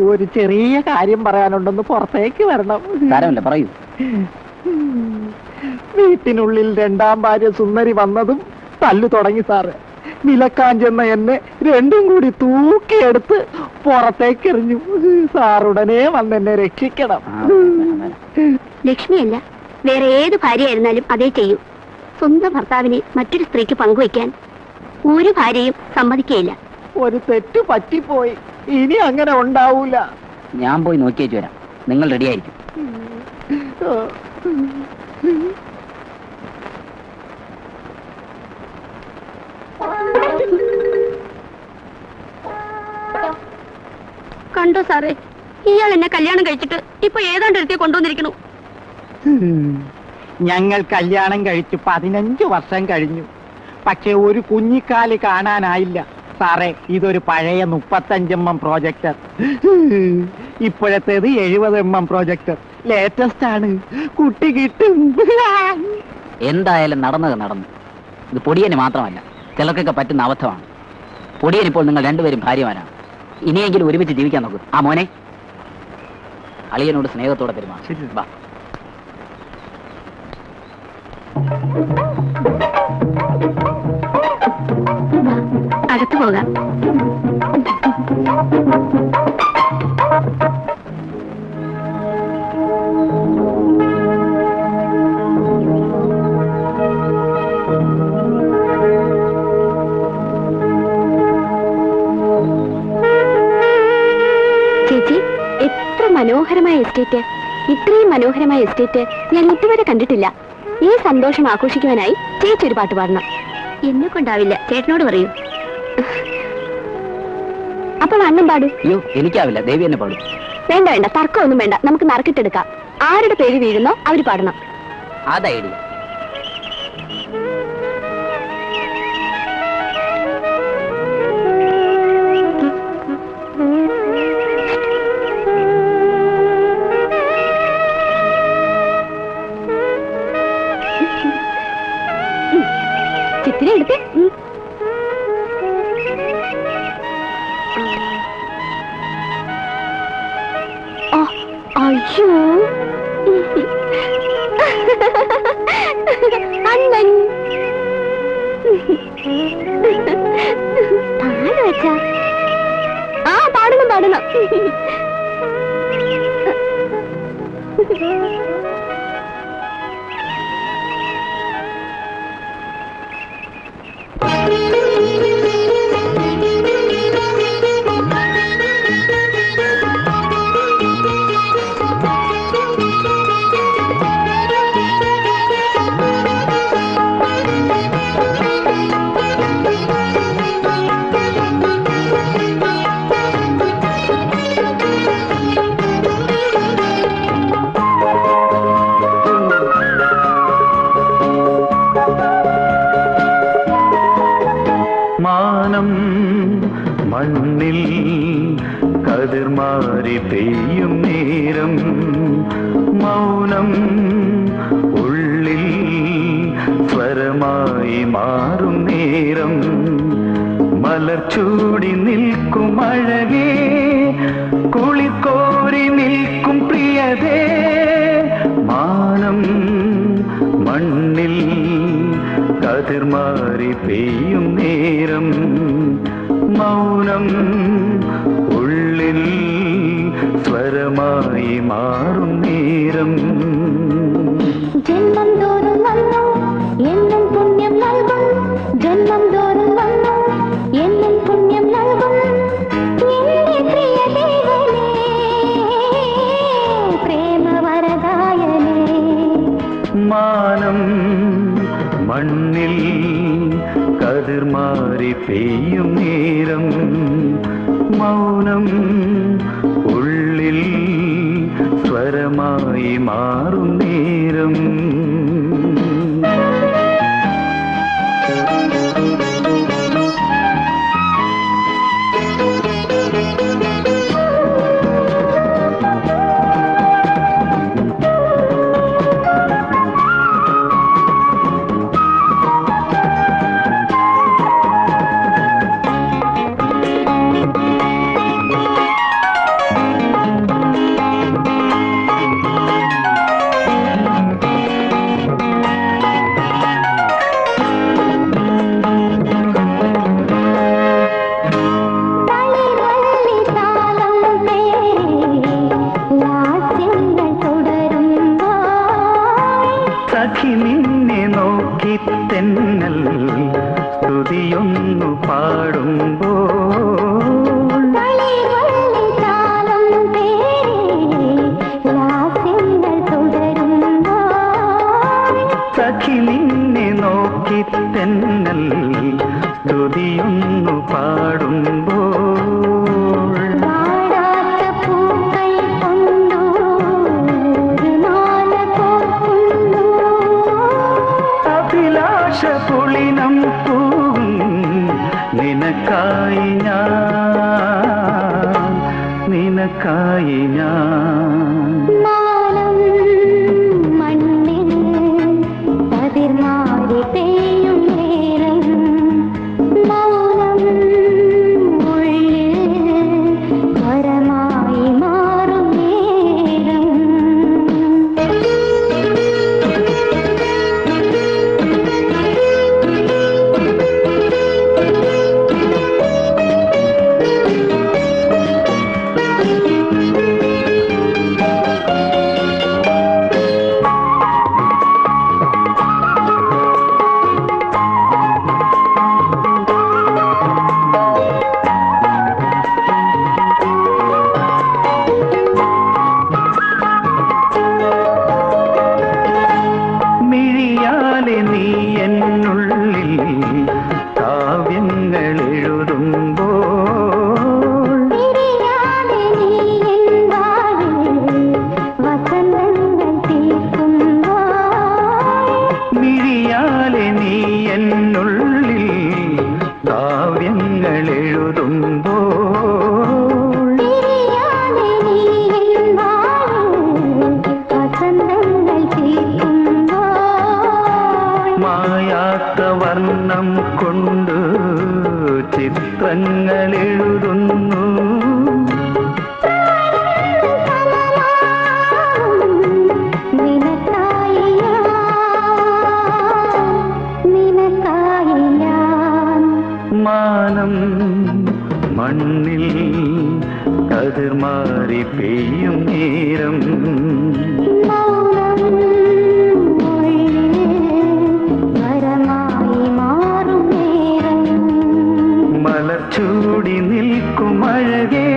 ഒരു ചെറിയ കാര്യം പറയാനുണ്ടെന്ന് പുറത്തേക്ക് വരണം. സാരമില്ല, പറയൂ. വീട്ടിനുള്ളിൽ രണ്ടാം ഭാര്യ സുന്ദരി വന്നതും തല്ലു തുടങ്ങി സാറ്. വിലക്കാൻ ചെന്ന എന്നെ രണ്ടും കൂടി തൂക്കിയെടുത്ത് പുറത്തേക്ക് എറിഞ്ഞു. സാറുടനെ വന്നെന്നെ രക്ഷിക്കണം. ലക്ഷ്മിയല്ല, വേറെ ഏത് ഭാര്യയായിരുന്നാലും അതേ ചെയ്യൂ. സ്വന്തം ഭർത്താവിനെ മറ്റൊരു സ്ത്രീക്ക് പങ്കുവയ്ക്കാൻ ഒരു ഭാര്യയും സമ്മതിക്കുകയില്ല. ഒരു തെറ്റ് പറ്റിപ്പോയി, ഇനി അങ്ങനെ ഉണ്ടാവൂല. ഞാൻ പോയി നോക്കിയേച്ചു വരാം. നിങ്ങൾ റെഡി ആയിരിക്കും. കണ്ടോ സാറേ, ഇയാൾ എന്നെ കല്യാണം കഴിച്ചിട്ട് ഇപ്പൊ ഏതാണ്ട് എടുത്തേ കൊണ്ടുവന്നിരിക്കണു. ഞങ്ങൾ കല്യാണം കഴിച്ചു 15 വർഷം കഴിഞ്ഞു. പക്ഷെ ഒരു കുഞ്ഞിക്കാല് കാണാനായില്ല സാറേ. ഇതൊരു പഴയ 35 mm പ്രോജക്ടർ. ഇപ്പോഴത്തേത് 70 mm പ്രോജക്ടർ. ലേറ്റസ്റ്റ് ആണ്. കുട്ടി കിട്ടും. എന്തായാലും നടന്നത് നടന്നു. ഇത് പൊടിയന് മാത്രമല്ല, ചിലർക്കൊക്കെ പറ്റുന്ന അബദ്ധമാണ്. പൊടിയനിപ്പോൾ നിങ്ങൾ രണ്ടുപേരും ഭാര്യമാരാണ്. ഇനിയെങ്കിലും ഒരുമിച്ച് ജീവിക്കാൻ നോക്കൂ. ആ മോനെ, അളിയനോട് സ്നേഹത്തോടെ പെരുമാറും. വാ. അകത്ത് പോകാം. ചേച്ചി, എത്ര മനോഹരമായ എസ്റ്റേറ്റ്! ഇത്രയും മനോഹരമായ എസ്റ്റേറ്റ് ഞാൻ ഇതുവരെ കണ്ടിട്ടില്ല. ഈ സന്തോഷം ആഘോഷിക്കുവാനായി ചേച്ചി ഒരു പാട്ട് പാടണം. എന്നെ കൊണ്ടാവില്ല, ചേട്ടനോട് പറയൂ. അപ്പോൾ അണ്ണൻ പാടൂ. അയ്യോ, എനിക്കാവില്ല. ദേവി എന്നെ പാടും. വേണ്ട വേണ്ട, തർക്കമൊന്നും വേണ്ട. നമുക്ക് നറുക്കിട്ടെടുക്കാം. ആരുടെ പേര് വീഴുന്നോ അവര് പാടണം. അത് ഐഡിയ. ചിത്തിര എടുത്തേ. അയ്യോ, അണ്ണൻ പാട് വെച്ചാ. ആ, പാടണം പാടണം. മണ്ണിൽ കതിർമാരി പെയ്യും നേരം മൗനം ഉള്ളിൽ സ്വരമായി മാറും നേരം മലർച്ചൂടി നിൽക്കും അഴകേ കുളിർക്കോരി നിൽക്കും പ്രിയതേ മാനം മണ്ണിൽ കതിർമാരി പെയ്യും നേരം മൗനം ഉള്ളിൽ സ്വരമായി മാറും നേരം ജന്മം തോറും വന്നു എന്നും പുണ്യം നൽകും ജന്മം തോറും വന്നു എന്നും പുണ്യം നൽകും നേരം മൗനം ഉള്ളിൽ സ്വരമായി മാറും നേരം സ്തുതിയൊന്നു പാടുമ്പോൾ സഖി നിന്നെ നോക്കി തെന്നൽ സ്തുതിയൊന്നു പാടുമ്പോൾ അഭിലാഷ പുളിനം പൂവും നിനക്കായി ഞാൻ മണ്ണിൽ പതിർമാറി പെയ്യും നേരം മൗനം ഉള്ളിൽ സ്വരമായി മാറും നേരം നീ എന്നുള്ളിൽ കാവ്യങ്ങൾ എഴുതുമ്പോൾ മിഴിയാലെ നീ എന്നുള്ളിൽ കാവ്യങ്ങൾ എഴുതുമ്പോൾ മായാത്ത വർണ്ണം കൊണ്ട് ചിത്രങ്ങൾ എഴുതുന്നു മാനം മണ്ണിൽ കതിർമാറി പെയ്യും നേരം മലർച്ചൂടി നിൽക്കും അഴകേ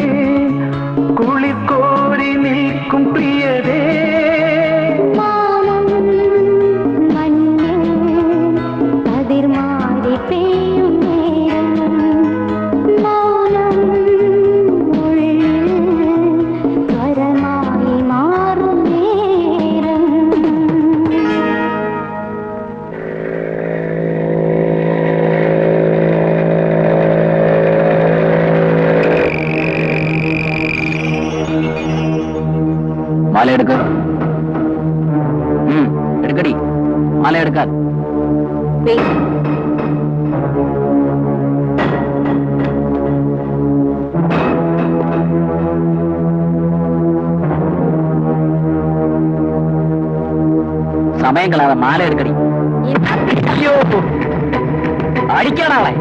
കുളിക്കോരി നിൽക്കും പ്രിയതേ മാല എടുക്ക എടുക്കടി മാല എടുക്കാൻ സമയം കളാതെ മാല എടുക്കടി അയ്യോ അടിക്കാനാളെ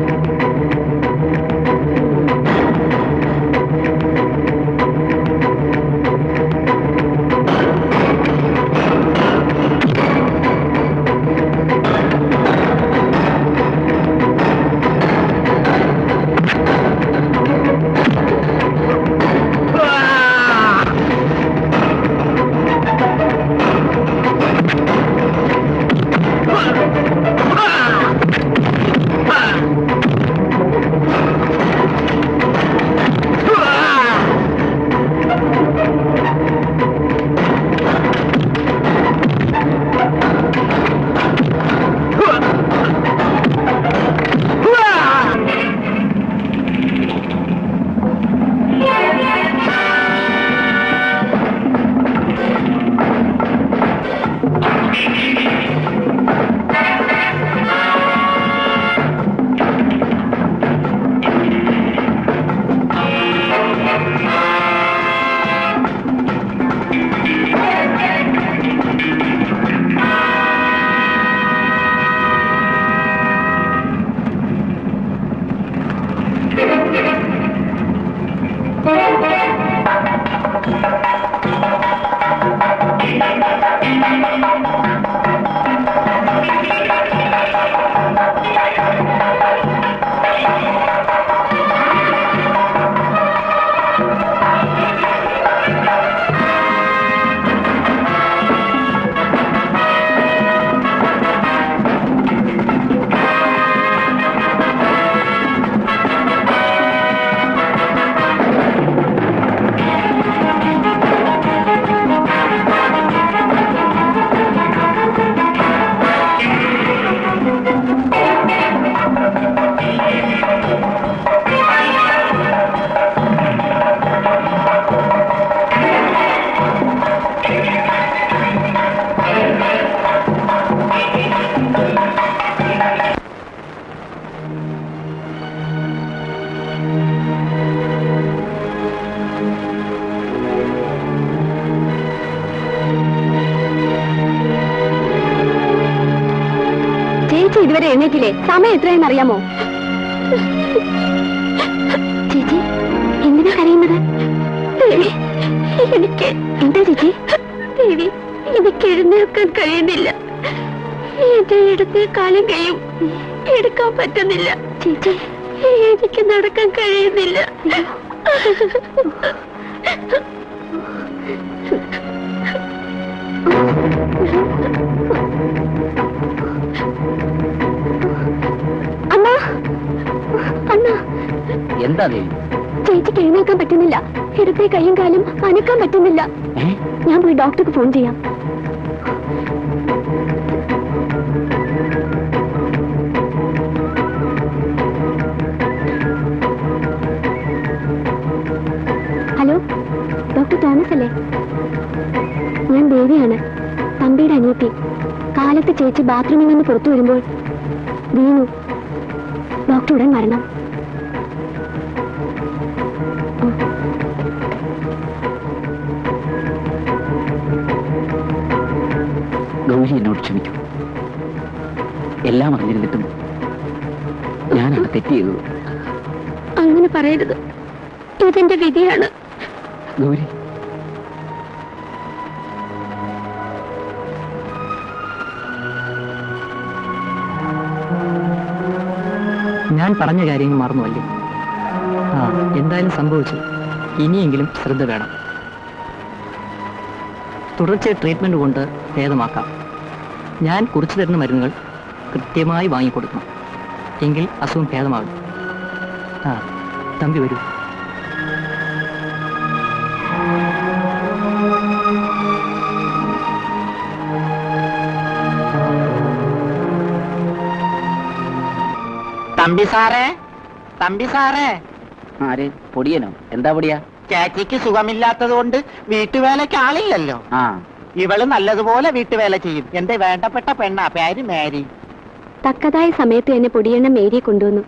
ഇതുവരെ എഴുന്നേറ്റില്ലേ? സമയം എത്രയെന്ന് അറിയാമോ? ചേച്ചി എന്തിനാ കരയുന്നത്? എനിക്ക് എന്താ ചേച്ചി? ദേവി, എനിക്ക് എഴുന്നേൽക്കാൻ കഴിയുന്നില്ല. എന്റെ ഇടത്തെ കാലം കൈയും എടുക്കാൻ പറ്റുന്നില്ല. ചേച്ചി, എനിക്ക് നടക്കാൻ കഴിയുന്നില്ല. അമ്മ, അണ്ണ, എന്താ ദേവി? ചേച്ചിക്ക് എഴുന്നേൽക്കാൻ പറ്റുന്നില്ല. ഇടത്തെ കൈയും കാലും അനക്കാൻ പറ്റുന്നില്ല. ഞാൻ പോയി ഡോക്ടർക്ക് ഫോൺ ചെയ്യാം. ഹലോ, ഡോക്ടർ തോമസ് അല്ലേ? ഞാൻ ദേവിയാണ്, തമ്പിയുടെ അനിയത്തി. കാലത്ത് ചേച്ചി ബാത്റൂമിൽ നിന്ന് പുറത്തു വരുമ്പോൾ വീണു. ഡോക്ടർ ഉടൻ മരണം. ഗൗരി എന്നോട് ക്ഷമിക്കൂ. എല്ലാം അറിഞ്ഞിരുന്നിട്ടും ഞാനാണ് തെറ്റ് ചെയ്തത്. അങ്ങനെ പറയരുത്, ഇതെന്റെ വിധിയാണ്. ഗൗരി, ഞാൻ പറഞ്ഞ കാര്യങ്ങൾ മറന്നുവല്ലേ? എന്തായാലും സംഭവിച്ചു. ഇനിയെങ്കിലും ശ്രദ്ധ വേണം. തുടർച്ചയായ ട്രീറ്റ്മെന്റ് കൊണ്ട് ഭേദമാക്കാം. ഞാൻ കുറിച്ചു തരുന്ന മരുന്നുകൾ കൃത്യമായി വാങ്ങിക്കൊടുക്കണം. എങ്കിൽ അസുഖം ഭേദമാകും. തമ്പി വരൂ. തമ്പി സാറേ, തമ്പി സാറേ. ആര്? പൊടിയനോ? എന്താ പൊടിയാ? ചേച്ചിക്ക് സുഖമില്ലാത്തത് കൊണ്ട് വീട്ടുവേലയ്ക്ക് ആളില്ലല്ലോ. ഇവള് നല്ലതുപോലെ വീട്ടുവേല ചെയ്യും. എന്റെ വേണ്ടപ്പെട്ട പെണ്ണാ, പേര് മേരി. തക്കതായ സമയത്ത് എന്നെ പൊടിയെണ്ണ മേരിയെ കൊണ്ടുവന്നു.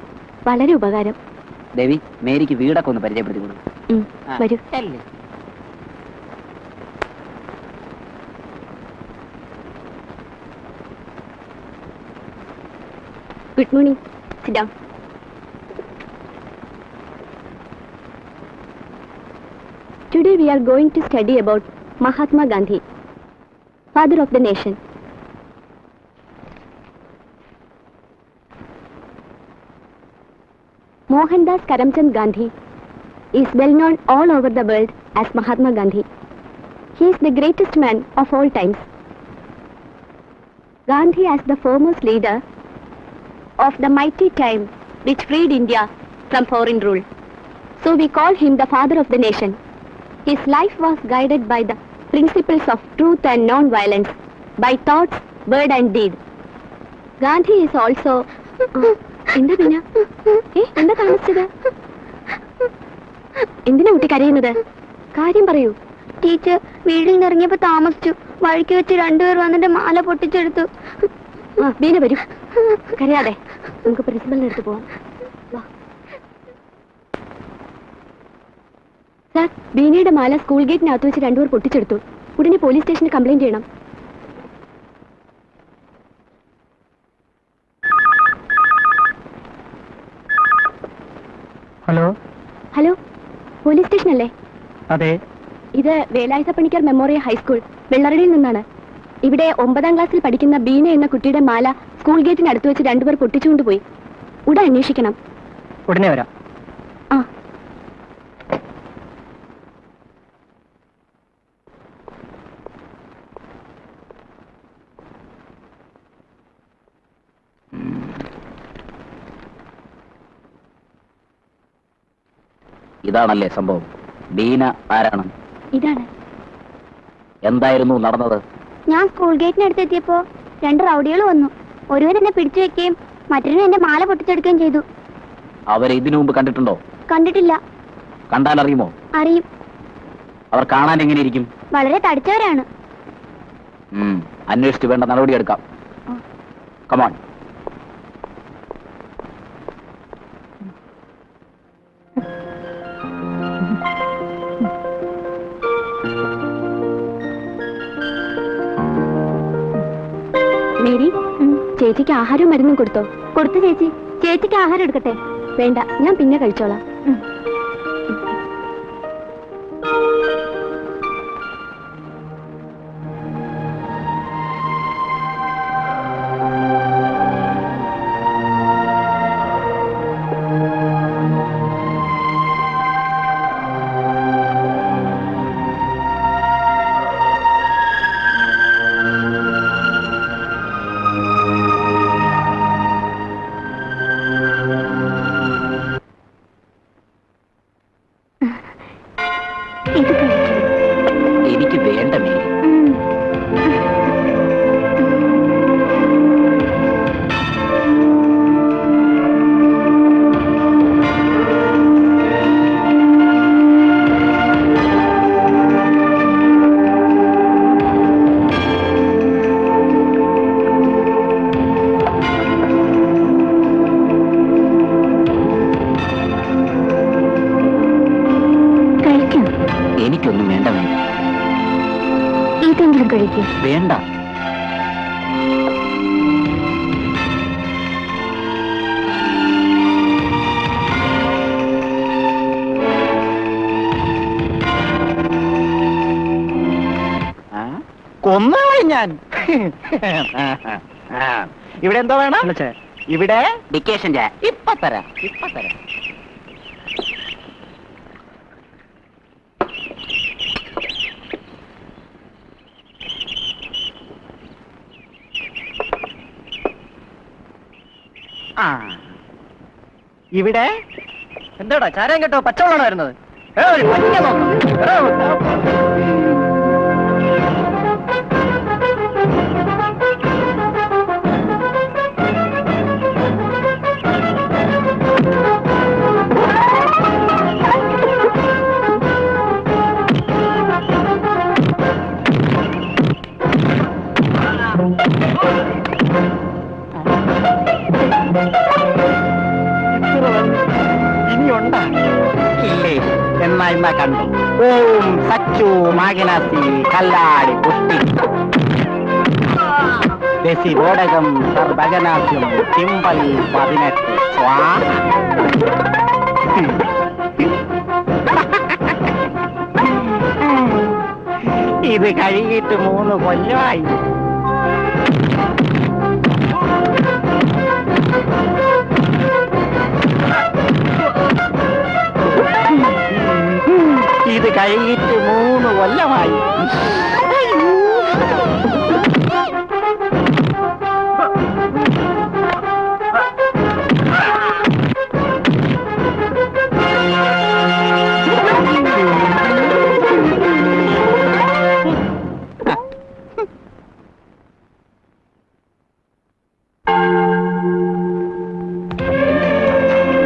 വളരെ ഉപകാരം. ദേവി, മേരിക്ക് വീടൊക്കെ ഒന്ന് പരിചയപ്പെടുത്തി കൊടുക്കും. വരൂ. Good morning. Sit down. Today we are going to study about Mahatma Gandhi, father of the nation. Mohandas Karamchand Gandhi is well known all over the world as Mahatma Gandhi. He is the greatest man of all times. Gandhi as the foremost leader of the mighty time which freed India from foreign rule. So we call him the father of the nation. His life was guided by the principles of truth and non-violence, by thoughts, word and deed. Gandhi is also... എന്താ പിന്നെ? എന്താ താമസിച്ചത്? എന്തിനാ കുട്ടി കരയുന്നത്? കാര്യം പറയൂ. Teacher വീട്ടിൽ നിന്ന് ഇറങ്ങിയപ്പോ താമസിച്ചു. വഴിക്ക് വെച്ച് രണ്ടുപേർ വന്നിട്ട് മാല പൊട്ടിച്ചെടുത്തു. ബീന വരൂ, കരയാതെ. നമുക്ക് പ്രിൻസിപ്പലിന്റെ അടുത്ത് പോവാം. സാർ, ബീനയുടെ മാല സ്കൂൾ ഗേറ്റിനകത്ത് വെച്ച് രണ്ടുപേർ പൊട്ടിച്ചെടുത്തു. ഉടനെ പോലീസ് സ്റ്റേഷനിൽ കംപ്ലൈന്റ് ചെയ്യണം. ഹലോ. ഹലോ, പോലീസ് സ്റ്റേഷൻ അല്ലേ? അതെ. ഇത് വേലായുധ പണിക്കർ മെമ്മോറിയൽ ഹൈസ്കൂൾ, വെള്ളറടിയിൽ നിന്നാണ്. ഇവിടെ 9ാം ക്ലാസ്സിൽ പഠിക്കുന്ന ബീന എന്ന കുട്ടിയുടെ മാല സ്കൂൾ ഗേറ്റിനടുത്ത് വെച്ച് രണ്ടുപേർ പൊട്ടിച്ചുകൊണ്ടുപോയി. ഉടൻ അന്വേഷിക്കണം. ഉടനെ വരാം. ആ. ഇതാണല്ലേ സംഭവം? ബീന ആരാണ്? ഇതാണ്. എന്തായിരുന്നു നടന്നത്? ഞാൻ സ്കൂൾ ഗേറ്റിനടുത്ത് എത്തിയപ്പോ 2 റൗഡികൾ വന്നു. ഒരുവൻ എന്നെ പിടിച്ചു വെക്കുകയും മറ്റൊരു എന്റെ മാല പൊട്ടിച്ചെടുക്കുകയും ചെയ്തു. അവരെ ഇതിനു മുമ്പ് കണ്ടിട്ടുണ്ടോ? കണ്ടിട്ടില്ല. കണ്ടാൽ അറിയുമോ? അറിയും. അവർ കാണാൻ എങ്ങനെയിരിക്കും? വളരെ തടിച്ചവരാണ്. അന്വേഷിച്ച് വേണ്ട നടപടി എടുക്കാം. കമോൺ. മേരി, ചേച്ചിക്ക് ആഹാരവും മരുന്നും കൊടുത്തോ? കൊടുത്തു ചേച്ചി. ചേച്ചിക്ക് ആഹാരം എടുക്കട്ടെ? വേണ്ട, ഞാൻ പിന്നെ കഴിച്ചോളാം. എനിക്ക് വേണ്ട മേരി. എനിക്കൊന്നും വേണ്ട മേരി. ഇതെങ്കിലും കഴിക്കും. വേണ്ട. കൊന്നുകളെ ഞാൻ. ഇവിടെ എന്തോ വേണം? ഇവിടെ ഡിക്കേഷൻ ചായ. ഇപ്പൊ തരാം, ഇപ്പൊ തരാം. ഇവിടെ എന്താടാ ചാരം കേട്ടോ? പച്ചവെള്ളമാണ് വരുന്നത്. ഇനിയുണ്ടാ? ഇല്ലേ? എന്നാ കണ്ടു. ഓം സച്ചു മാഗനാസി കല്ലാടി പുഷ്ടി ദശി ബോടകം സർഭഗനാസ്യം ചിമ്പൽ 18 സ്വാഹ. ഇത് കഴുകിയിട്ട് 3 കൊല്ലമായി. ഇത് കഴിഞ്ഞിട്ട് 3 കൊല്ലമായി.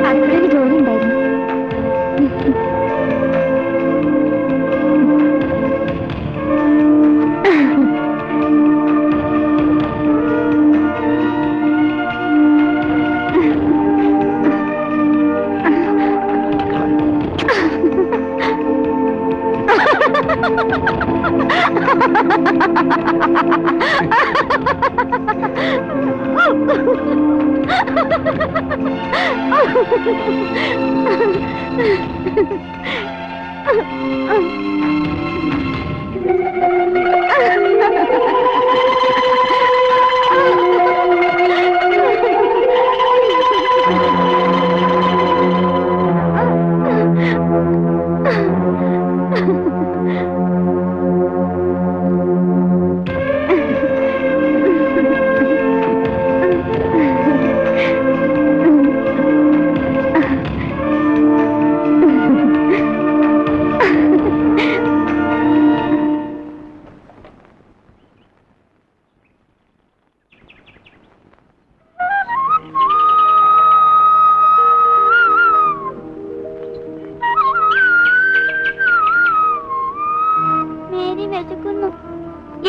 അടുക്കളയിൽ ജോലി ഉണ്ടായിരുന്നു.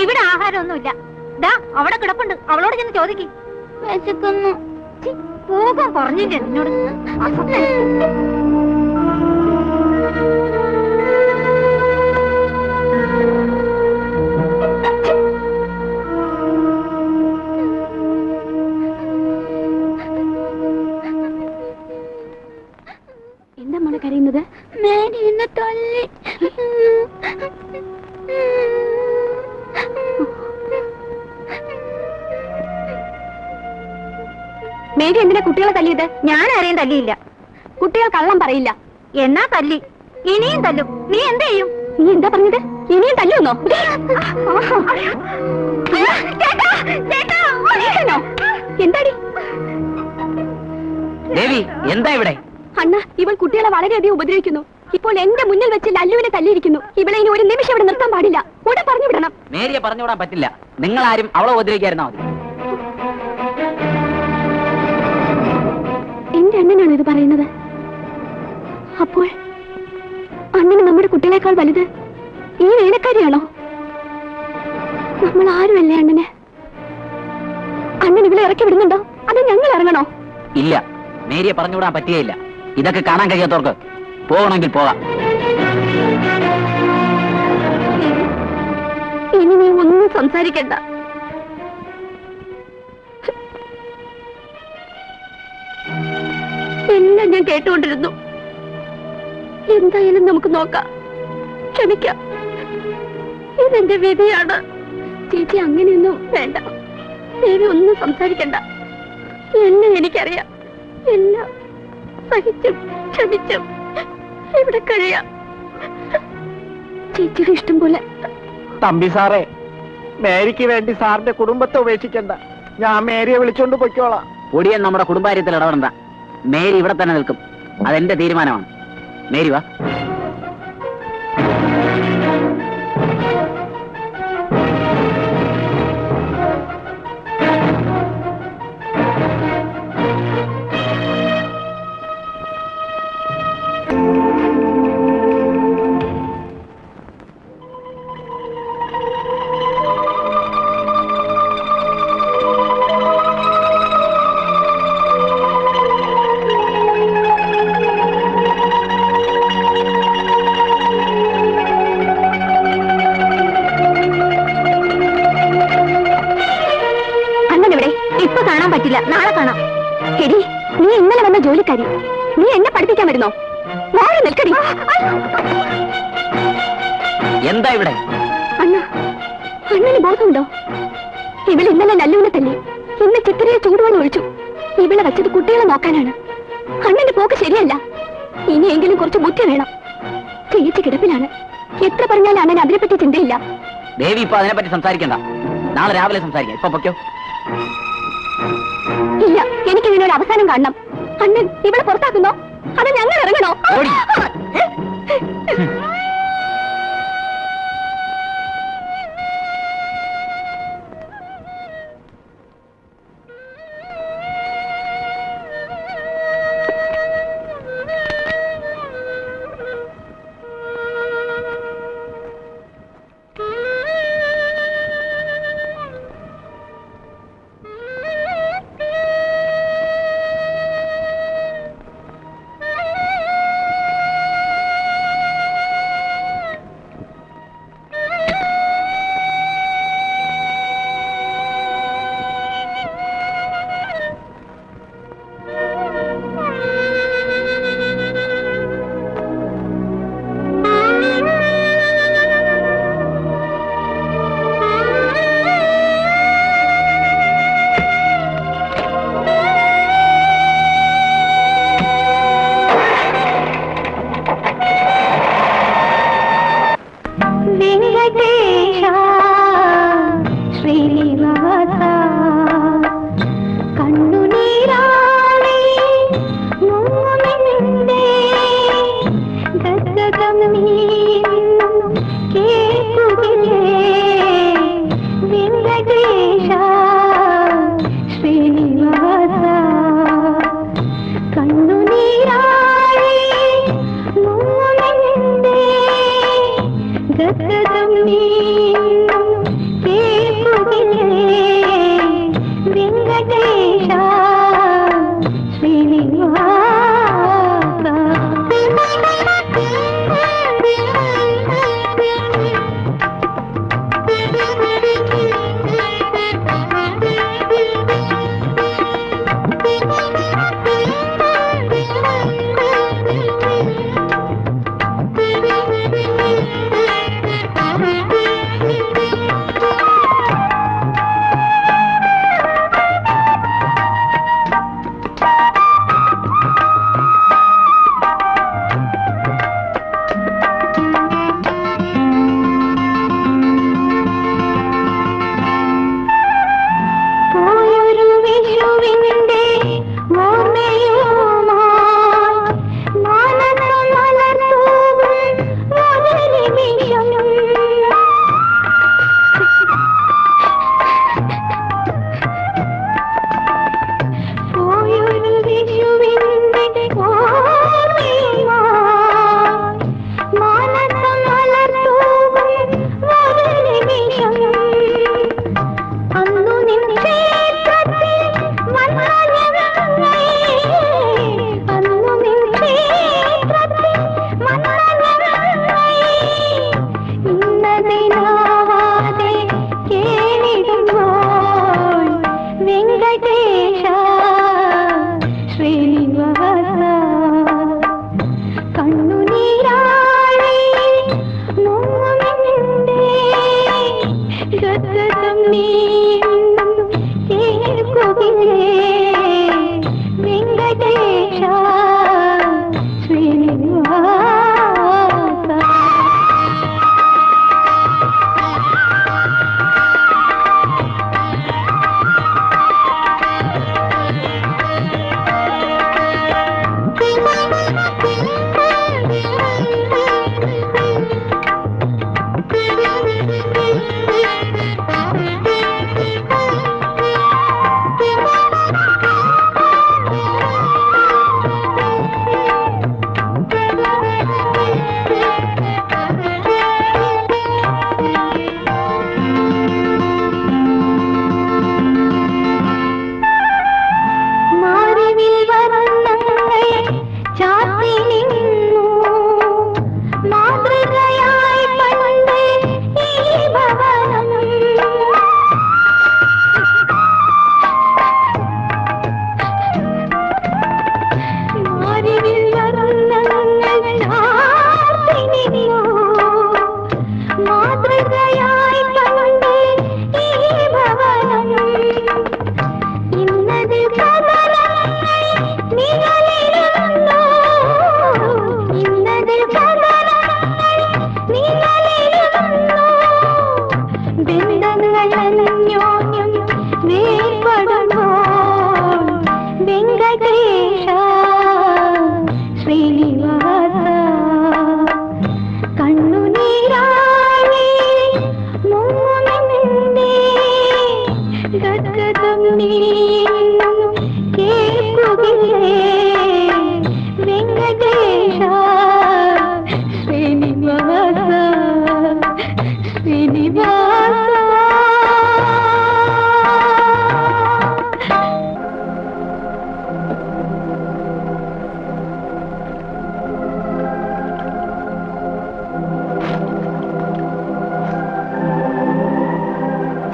ഇവിടെ ആഹാരമൊന്നുമില്ല. ദാ അവിടെ കിടപ്പുണ്ട്, അവളോട് ചെന്ന് ചോദിക്കും. വിശക്കുന്നു. പോകാൻ പറഞ്ഞില്ലേ നിന്നോട്? മോളെ കരയുന്നത്? മേരി എന്നെ തല്ലി. മേരി എന്തിനാ കുട്ടികളെ തല്ലിയത്? ഞാൻ ആരെയും തല്ലിയില്ല. കുട്ടികൾ കള്ളം പറയില്ല. എന്നാ തല്ലി, ഇനിയും തല്ലും. നീ എന്ത് ചെയ്യും? നീ എന്താ പറഞ്ഞത്? ഇനിയും തല്ലുന്നോ? എന്താടി ദേവി, എന്താ ഇവിടെ? അണ്ണ, ഇവൾ കുട്ടികളെ വളരെയധികം ഉപദ്രവിക്കുന്നു. ഇപ്പോൾ എന്റെ മുന്നിൽ വെച്ച് ലല്ലുവിനെ തല്ലിയിരിക്കുന്നു. ഇവളെ ഇനി ഒരു നിമിഷം ഇവിടെ നിർത്താൻ പാടില്ല. ഉടൻ പറഞ്ഞു വിടണം. മേരിയെ പറഞ്ഞുവിടാൻ പറ്റില്ല. നിങ്ങൾ ആരും അവളെ ഉപദ്രവിക്കായിരുന്നാ മതി. എന്റെ അണ്ണനാണ് ഇത് പറയുന്നത്. അപ്പോൾ അണ്ണന് നമ്മുടെ കുട്ടികളെക്കാൾ വലുത് ഈ വേലക്കാരിയാണോ? നമ്മൾ ആരുമല്ലേ അണ്ണന്? അണ്ണൻ ഇവിടെ ഇറക്കി വിടുന്നുണ്ടോ? അത് ഞങ്ങൾ ഇറങ്ങണോ? ഇല്ല, മേരിയെ പറഞ്ഞുവിടാൻ പറ്റുകയില്ല. ഇതൊക്കെ കാണാൻ കഴിയാത്തവർക്ക് പോകണമെങ്കിൽ പോകാം. ഇനി നീ ഒന്നും സംസാരിക്കണ്ട. എല്ലാം ഞാൻ കേട്ടുകൊണ്ടിരുന്നു. എന്തായാലും നമുക്ക് നോക്കാം. ക്ഷമിക്കാം, ഇതെന്റെ വിധിയാണ്. ചേച്ചി അങ്ങനെയൊന്നും വേണ്ട. ദേവി ഒന്നും സംസാരിക്കണ്ട. എല്ലാം എനിക്കറിയാം. എല്ലാം സഹിച്ചും ക്ഷമിച്ചും ഇവിടെ കഴിയാം. ചേച്ചിയുടെ ഇഷ്ടം പോലെ. തമ്പി സാറേ, മേരിക്ക് വേണ്ടി സാറിന്റെ കുടുംബത്തെ ഉപേക്ഷിക്കണ്ട. ഞാൻ മേരിയെ വിളിച്ചോണ്ട് പൊയ്ക്കോളാം. ഒടിയൻ നമ്മുടെ കുടുംബകാര്യത്തിൽ ഇടപെടണ്ട. മേരി ഇവിടെ തന്നെ നിൽക്കും. അതെന്റെ തീരുമാനമാണ്. മേരി വാ. നാളെ കാണാം. എടി, നീ ഇന്നലെ വന്ന ജോലിക്കാരി. നീ എന്നെ പഠിപ്പിക്കാൻ വരുന്നോ? മാറി നിൽക്കടി. എന്താ ഇവിടെ? അണ്ണ, അണ്ണന് ബോധമുണ്ടോ? ഇവൾ ഇന്നലെ ലല്ലുവിനെ തല്ലി. ഇന്ന് ചിത്രയെ ചൂടുവെള്ളം ഒഴിച്ചു. ഇവളെ വെച്ചത് കുട്ടികളെ നോക്കാനാണ്. അണ്ണന്റെ പോക്ക് ശരിയല്ല. ഇനിയെങ്കിലും കുറച്ച് ബുദ്ധി വേണം. ചേച്ചി കിടപ്പിലാണ്. എത്ര പറഞ്ഞാലും അണ്ണൻ അതിനെപ്പറ്റി ചിന്തയില്ല. ദേവി, ഇപ്പൊ അതിനെപ്പറ്റി സംസാരിക്കണ്ട. നാളെ രാവിലെ സംസാരിക്കാം. ഇപ്പൊ പൊയ്ക്കോ. ഇല്ല, എനിക്ക് ഇതിനൊരു അവസാനം കാണണം. അണ്ണൻ ഇവിടെ പുറത്താക്കുന്നോ? അത് ഞങ്ങൾ ഇറങ്ങണോ?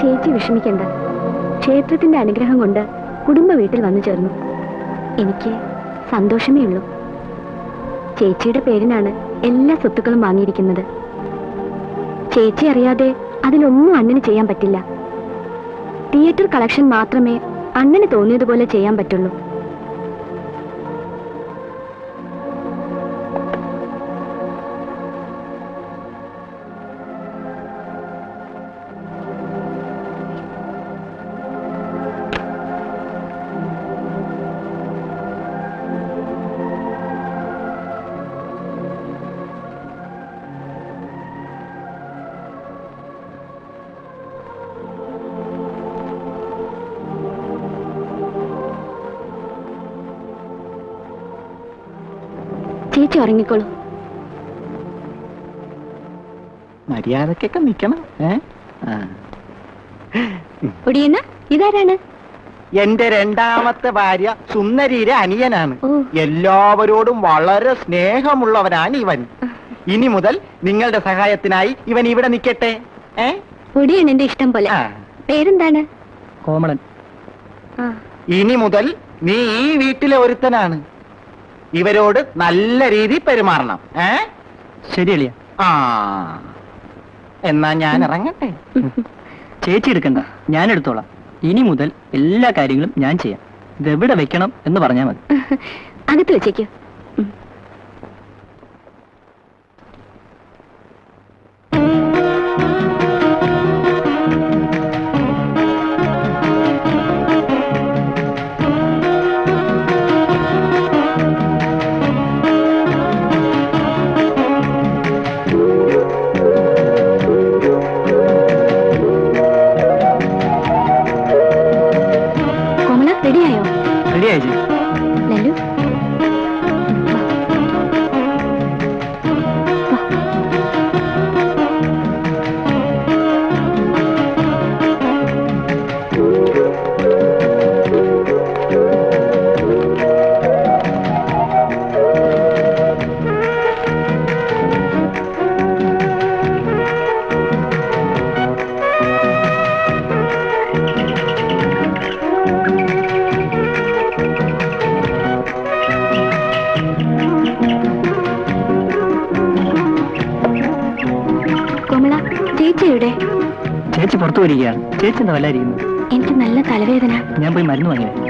ചേച്ചി വിഷമിക്കണ്ട. ക്ഷേത്രത്തിന്റെ അനുഗ്രഹം കൊണ്ട് കുടുംബ വീട്ടിൽ വന്നു ചേർന്നു. എനിക്ക് സന്തോഷമേ ഉള്ളൂ. ചേച്ചിയുടെ പേരിനാണ് എല്ലാ സ്വത്തുക്കളും വാങ്ങിയിരിക്കുന്നത്. ചേച്ചി അറിയാതെ അതിലൊന്നും അണ്ണന് ചെയ്യാൻ പറ്റില്ല. തിയേറ്റർ കളക്ഷൻ മാത്രമേ അണ്ണന് തോന്നിയതുപോലെ ചെയ്യാൻ പറ്റുള്ളൂ. ചേച്ചി ഉറങ്ങിക്കോളൂ. മര്യാദക്കൊക്കെ നിക്കണം. ഒടിയണ്ണ, ഇതാരാണ്? എന്റെ രണ്ടാമത്തെ ഭാര്യ സുന്ദരിയുടെ അനിയനാണ്. എല്ലാവരോടും വളരെ സ്നേഹമുള്ളവനാണ് ഇവൻ. ഇനി മുതൽ നിങ്ങളുടെ സഹായത്തിനായി ഇവൻ ഇവിടെ നിൽക്കട്ടെ. ഒടിയണ്ണന്റെ ഇഷ്ടം പോലെ. പേരെന്താണ്? കോമളൻ. ഇനി മുതൽ നീ ഈ വീട്ടിലെ ഒരുത്തനാണ്. ഇവരോട് നല്ല രീതി പെരുമാറണം. ശരി അളിയ. ആ എന്നാ ഞാൻ ഇറങ്ങട്ടെ. ചേച്ചി എടുക്കണ്ട, ഞാൻ എടുത്തോളാം. ഇനി മുതൽ എല്ലാ കാര്യങ്ങളും ഞാൻ ചെയ്യാം. ഇതെവിടെ വെക്കണം എന്ന് പറഞ്ഞാൽ മതി. അകത്ത് വെച്ചേക്കോ. റെഡിയായോ? റെഡിയായി ചേച്ചി. ലല്ലു ചേച്ചി പുറത്തു വരികയാണ്. ചേച്ചി എന്താ വല്ലായിരിക്കുന്നു? എനിക്ക് നല്ല തലവേദന. ഞാൻ പോയി മരുന്ന് വാങ്ങിയത്.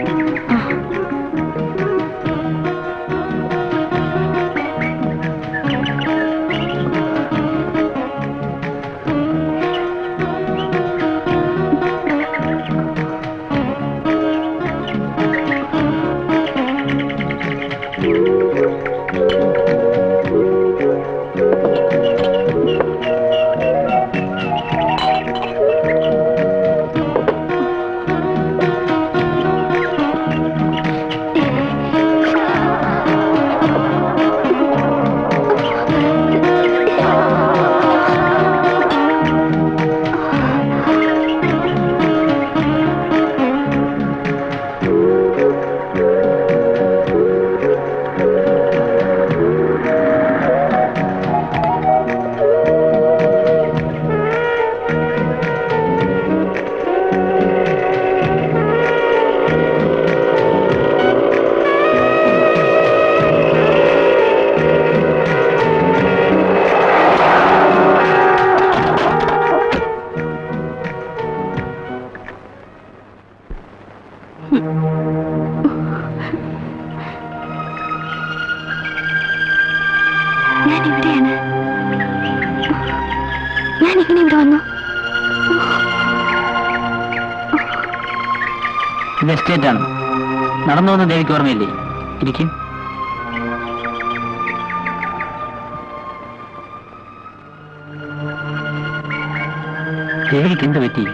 ഞാനിങ്ങനെ ഇവിടെ വന്നു. ഇത് എസ്റ്റേറ്റ് ആണ്. നടന്നു വന്ന ദേവിക്ക് ഓർമ്മയില്ലേ? ഇരിക്കും. ദേവിക്ക് എന്ത് പറ്റി?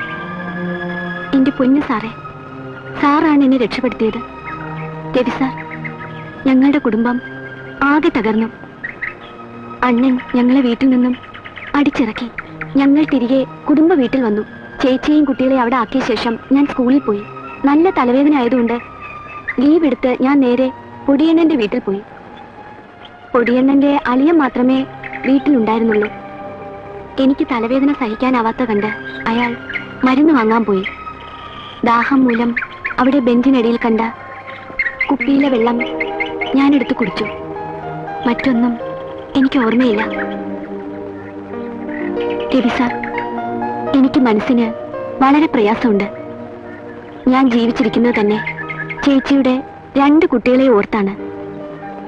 എന്റെ പൊന്നു സാറേ, സാറാണ് എന്നെ രക്ഷപ്പെടുത്തിയത്. രവി സാർ, ഞങ്ങളുടെ കുടുംബം ആകെ തകർന്നു. അണ്ണൻ ഞങ്ങളെ വീട്ടിൽ നിന്നും അടിച്ചിറക്കി. ഞങ്ങൾ തിരികെ കുടുംബ വീട്ടിൽ വന്നു. ചേച്ചിയെയും കുട്ടികളെ അവിടെ ആക്കിയ ശേഷം ഞാൻ സ്കൂളിൽ പോയി. നല്ല തലവേദന ആയതുകൊണ്ട് ലീവ് എടുത്ത് ഞാൻ നേരെ പൊടിയണ്ണന്റെ വീട്ടിൽ പോയി. പൊടിയണ്ണന്റെ അളിയൻ മാത്രമേ വീട്ടിലുണ്ടായിരുന്നുള്ളൂ. എനിക്ക് തലവേദന സഹിക്കാനാവാത്ത കണ്ട് അയാൾ മരുന്ന് വാങ്ങാൻ പോയി. ദാഹം മൂലം അവിടെ ബെഞ്ചിനടിയിൽ കണ്ട കുപ്പിയിലെ വെള്ളം ഞാനെടുത്ത് കുടിച്ചു. മറ്റൊന്നും എനിക്ക് ഓർമ്മയില്ല. രവി സാർ, എനിക്ക് മനസ്സിന് വളരെ പ്രയാസമുണ്ട്. ഞാൻ ജീവിച്ചിരിക്കുന്നത് തന്നെ ചേച്ചിയുടെ 2 കുട്ടികളെ ഓർത്താണ്.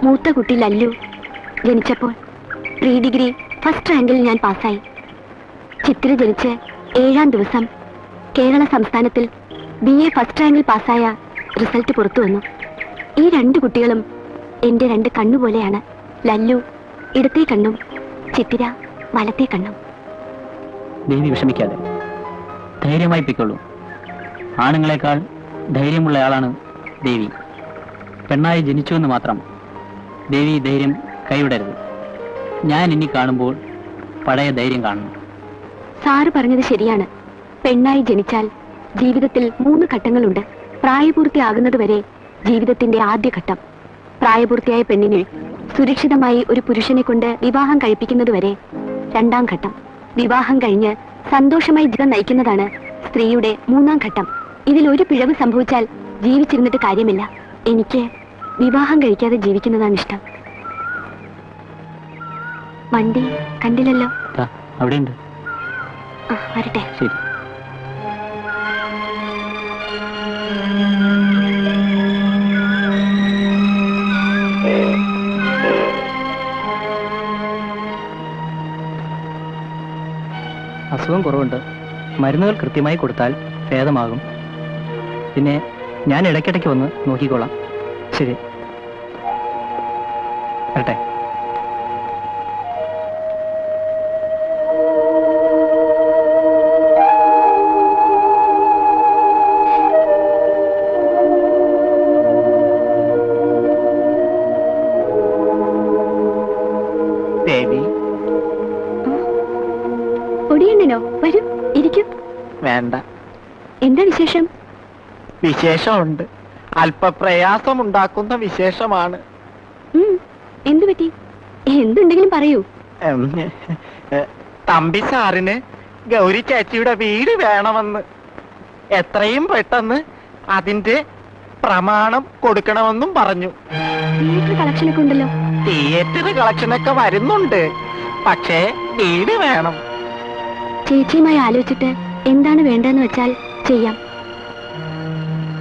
മൂത്ത കുട്ടി ലല്ലു ജനിച്ചപ്പോൾ പ്രീ ഡിഗ്രി ഫസ്റ്റ് റാങ്കിൽ ഞാൻ പാസ്സായി. ചിത്ര ജനിച്ച് 7-ാം ദിവസം കേരള സംസ്ഥാനത്തിൽ BA ഫസ്റ്റ് റാങ്കിൽ പാസ്സായ റിസൾട്ട് പുറത്തു വന്നു. ഈ 2 കുട്ടികളും എൻ്റെ 2 കണ്ണുപോലെയാണ്. ലല്ലു ഇടത്തേ കണ്ണും ചിത്തിര വലത്തേ കണ്ണും. ദേവി വിഷമിക്കാതെ, ധൈര്യമായി പൊയ്ക്കോളൂ. ആണുങ്ങളെക്കാൾ ധൈര്യമുള്ള ആളാണ് ദേവി. പെണ്ണായി ജനിച്ചുവെന്ന് മാത്രം ദേവി ധൈര്യം കൈവിടരുത്. ഞാൻ ഇനി കാണുമ്പോൾ പഴയ ധൈര്യം കാണണം. സാറ് പറഞ്ഞത് ശരിയാണ്. പെണ്ണായി ജനിച്ചാൽ ജീവിതത്തിൽ 3 ഘട്ടങ്ങളുണ്ട്. പ്രായപൂർത്തിയാകുന്നത് വരെ ജീവിതത്തിന്റെ ആദ്യ ഘട്ടം. പ്രായപൂർത്തിയായ പെണ്ണിനെ സുരക്ഷിതമായി ഒരു പുരുഷനെ കൊണ്ട് വിവാഹം കഴിപ്പിക്കുന്നത് വരെ 2ാം ഘട്ടം. വിവാഹം കഴിഞ്ഞ് സന്തോഷമായി ജീവിതം നയിക്കുന്നതാണ് സ്ത്രീയുടെ 3ാം ഘട്ടം. ഇതിൽ ഒരു പിഴവ് സംഭവിച്ചാൽ ജീവിച്ചിരുന്നിട്ട് കാര്യമില്ല. എനിക്ക് വിവാഹം കഴിക്കാതെ ജീവിക്കുന്നതാണ് ഇഷ്ടം. വണ്ടി കണ്ടില്ലല്ലോ. അവിടെയുണ്ട്. ആ വരട്ടെ. ശരി. അസുഖം കുറവുണ്ട്. മരുന്നുകൾ കൃത്യമായി കൊടുത്താൽ ഭേദമാകും. പിന്നെ ഞാൻ ഇടയ്ക്കിടയ്ക്ക് വന്ന് നോക്കിക്കോളാം. ശരി, വരട്ടെ. ദേവി, ഒടിയണ്ണനോ? വരൂ, ഇരിക്കും. വേണ്ട. എന്താ വിശേഷം? വിശേഷമുണ്ട്. അല്പപ്രയാസമുണ്ടാക്കുന്ന വിശേഷമാണ്. എന്തു പറ്റി? എന്തുണ്ടെങ്കിലും പറയൂ. തമ്പി സാറിന് ഗൗരി ചേച്ചിയുടെ വീട് വേണമെന്ന്, എത്രയും പെട്ടെന്ന് അതിന്റെ പ്രമാണം കൊടുക്കണമെന്നും പറഞ്ഞു. തിയേറ്റർ കളക്ഷനൊക്കെ ഉണ്ടല്ലോ. തിയേറ്റർ കളക്ഷനൊക്കെ വരുന്നുണ്ട്, പക്ഷേ വീട് വേണം. ചേച്ചിയുമായി ആലോചിച്ചിട്ട് എന്താണ് വേണ്ടതെന്ന് വെച്ചാൽ ചെയ്യാം.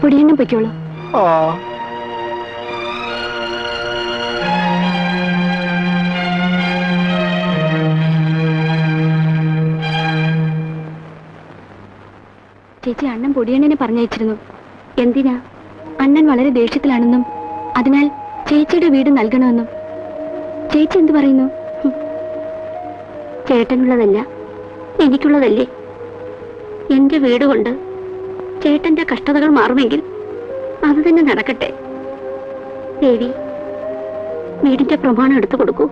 പൊടിയണ്ണം പൊയ്ക്കോളൂ. ഓ, ചേച്ചി, അണ്ണൻ പൊടിയണ്ണനെ പറഞ്ഞയച്ചിരുന്നു. എന്തിനാ? അണ്ണൻ വളരെ ദേഷ്യത്തിലാണെന്നും അതിനാൽ ചേച്ചിയുടെ വീട് നൽകണമെന്നും. ചേച്ചി എന്തു പറയുന്നു? ചേട്ടനുള്ളതല്ല, എനിക്കുള്ളതല്ലേ. എന്റെ വീട് കൊണ്ട് ചേട്ടന്റെ കഷ്ടതകൾ മാറുമെങ്കിൽ അത് തന്നെ നടക്കട്ടെ. ദേവി, വീടിന്റെ പ്രമാണം എടുത്തു കൊടുക്കൂ.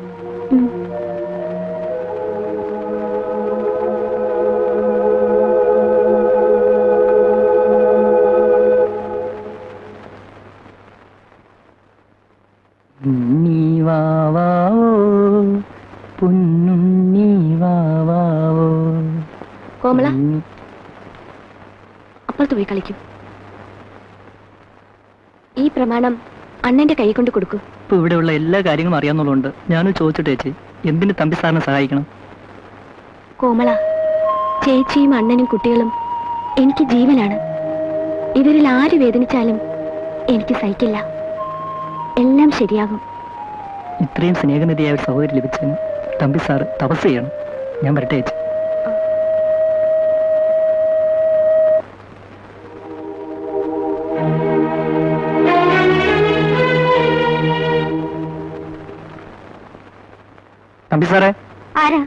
കോമള, അപ്പുറത്ത് പോയി കളിക്കും. ഈ പ്രമാണം അണ്ണന്റെ കൈ കൊണ്ട് കൊടുക്കൂ. ഇപ്പൊ ഇവിടെയുള്ള എല്ലാ കാര്യങ്ങളും അറിയാന്നുള്ളതുകൊണ്ട് ഞാനും ചോദിച്ചിട്ട് ചേച്ചി, എന്തിന് തമ്പി സാറിനെ സഹായിക്കണം? കോമള, ചേച്ചിയും അണ്ണനും കുട്ടികളും എനിക്ക് ജീവനാണ്. ഇവരിൽ ആര് വേദനിച്ചാലും എനിക്ക് സഹിക്കില്ല. എല്ലാം ശരിയാകും. ഇത്രയും സ്നേഹനിധിയായ ഒരു സഹോദരി ലഭിച്ചതിന് തമ്പി സാറ് തപസ് ചെയ്യണം. ഞാൻ വരട്ടെ ചേച്ചി. തമ്പി സാറേ. ആരാ?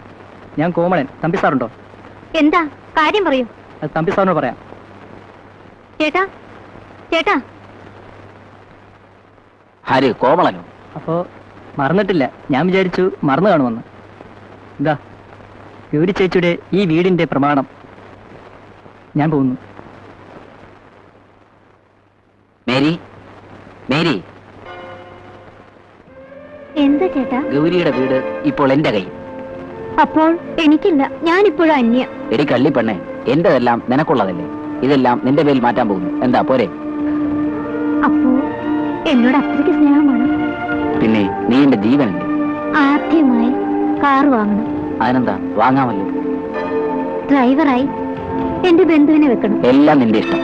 ഞാൻ കോമളൻ. തമ്പി സാറുണ്ടോ? എന്താ കാര്യം? പറയൂ. അത് തമ്പി സാറിനോട് പറയാം. ചേട്ടാ, ചേട്ടാ. ആര്? കോമളനോ? അപ്പോ മറന്നിട്ടില്ല. ഞാൻ വിചാരിച്ചു മറന്നു കാണുമെന്ന്. ഇതാ ഗൗരി ചേച്ചിയുടെ ഈ വീടിന്റെ പ്രമാണം. ഞാൻ പോകുന്നു. മേരി, മേരി, എന്താ ചേട്ടാ? ഗൗരിയുടെ വീട് ഇപ്പോൾ എന്റെ കയ്യിൽ. അപ്പോൾ എനിക്കില്ല, ഞാനിപ്പോഴും അന്യ. എടി കള്ളിപ്പെണ്ണേ, എന്റെതെല്ലാം നിനക്കുള്ളതല്ലേ. ഇതെല്ലാം നിന്റെ പേരിൽ മാറ്റാൻ പോകുന്നു. എന്താ പോരെ? അപ്പോ എന്നോട് അത്രയ്ക്ക് സ്നേഹമാണ്? പിന്നെ നീ എന്റെ ജീവനല്ലേ. ആദ്യമായി കാർ വാങ്ങണം. അതിനെന്താ, വാങ്ങാമല്ലോ. ഡ്രൈവറായി എന്റെ ബന്ധുവിനെ വെക്കണം. എല്ലാം നിന്റെ ഇഷ്ടം.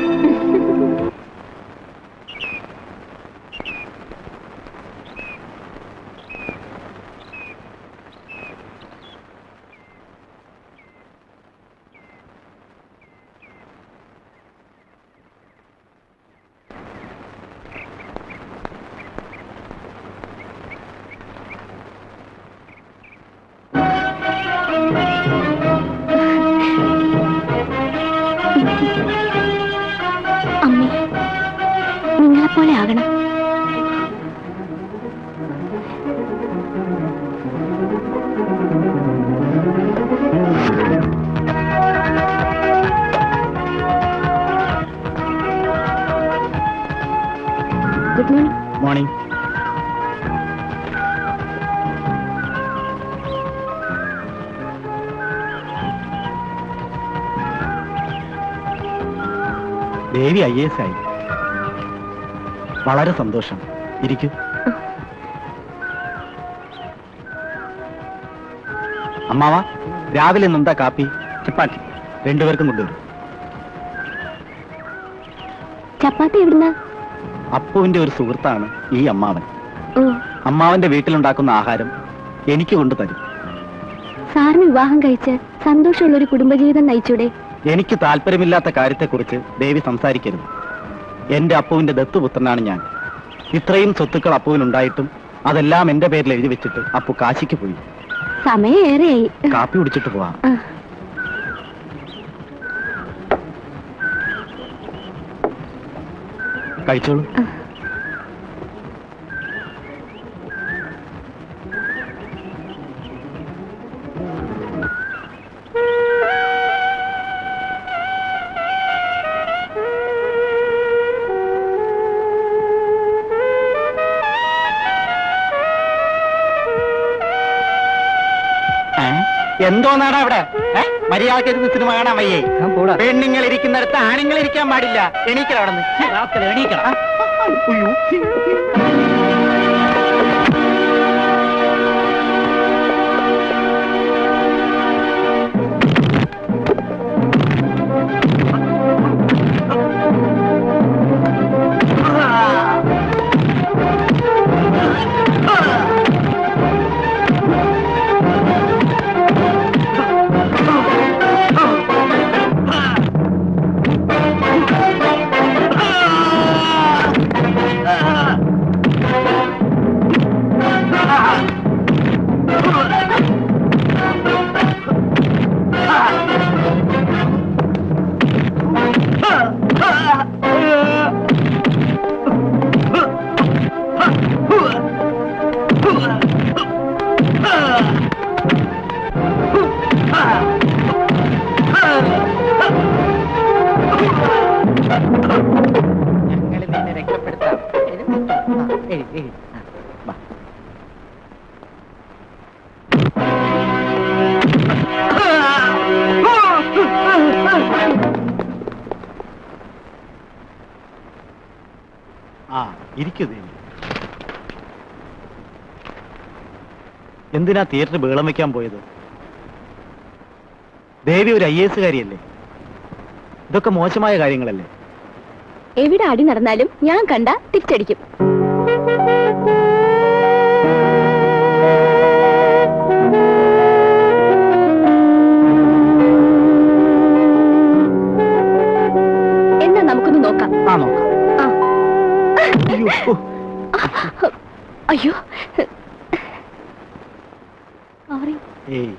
അമ്മേ, നിങ്ങളെപ്പോലെ ആകണം. Good morning. മോർണിംഗ്. ദേവി IAS ആയി. വളരെ സന്തോഷം. ഇരിക്കൂ. അമ്മാവ, രാവിലെ എന്താ കാപ്പി? ചപ്പാത്തി. രണ്ടുപേർക്കും കൊണ്ടുവരും. ചപ്പാത്തി എവിടുന്ന? അപ്പുവിന്റെ ഒരു സുഹൃത്താണ് ഈ അമ്മാവൻ. ഓ, അമ്മാവന്റെ വീട്ടിലുണ്ടാക്കുന്ന ആഹാരം എനിക്ക് കൊണ്ടു തരും. സാറിന് വിവാഹം കഴിച്ച് സന്തോഷമുള്ള ഒരു കുടുംബജീവിതം നയിച്ചൂടെ? എനിക്ക് താല്പര്യമില്ലാത്ത കാര്യത്തെക്കുറിച്ച് ദേവി സംസാരിക്കരുത്. എന്റെ അപ്പുവിന്റെ ദത്തുപുത്രനാണ് ഞാൻ. ഇത്രയും സ്വത്തുക്കൾ അപ്പുവിനുണ്ടായിട്ടും അതെല്ലാം എന്റെ പേരിൽ എഴുതി വെച്ചിട്ട് അപ്പു കാശിക്ക് പോയി. സമയം ഏറെയായി. കാപ്പി കുടിച്ചിട്ട് പോവാം. കഴിച്ചോളൂ. എന്തോന്നാടാ അവിടെ? മര്യാദക്ക് സിനിമ കാണാൻ വയ്യേ? പെണ്ണുങ്ങൾ ഇരിക്കുന്നിടത്ത് ആണുങ്ങൾ ഇരിക്കാൻ പാടില്ല. എണീക്കണം അവിടെ നിന്ന്. എണീക്കണം. എന്തിനാ തിയേറ്ററിൽ ബഹളം വെക്കാൻ പോയത്? ദേവി ഒരു IAS കാരിയല്ലേ? ഇതൊക്കെ മോശമായ കാര്യങ്ങളല്ലേ? എവിടെ അടി നടന്നാലും ഞാൻ കണ്ട തിരിച്ചടിക്കും. എന്നാ നമുക്കൊന്ന് നോക്കാം. നോക്കാം. അയ്യോ, ഏയ്,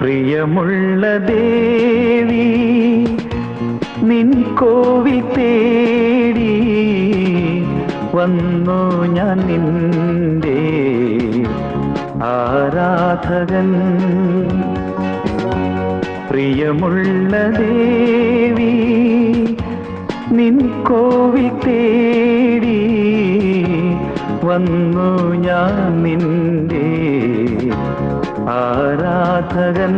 പ്രിയമുള്ള ദേവി നിൻ കോവിൽ തേടി വന്നു ഞാൻ നിന്റെ ആരാധകൻ. പ്രിയമുള്ള ദേവി നിൻ കോവിൽ തേടി വന്നു ഞാൻ നിന്റെ ആരാധകൻ.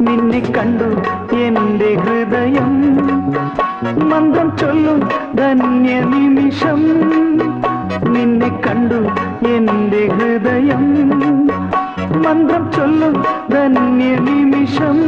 നിന്നെ കണ്ടു എന്റെ ഹൃദയം മന്ത്രം ചൊല്ലും ധന്യ നിമിഷം. നിന്നെ കണ്ടു എന്റെ ഹൃദയം മന്ത്രം ചൊല്ലും ധന്യ നിമിഷം.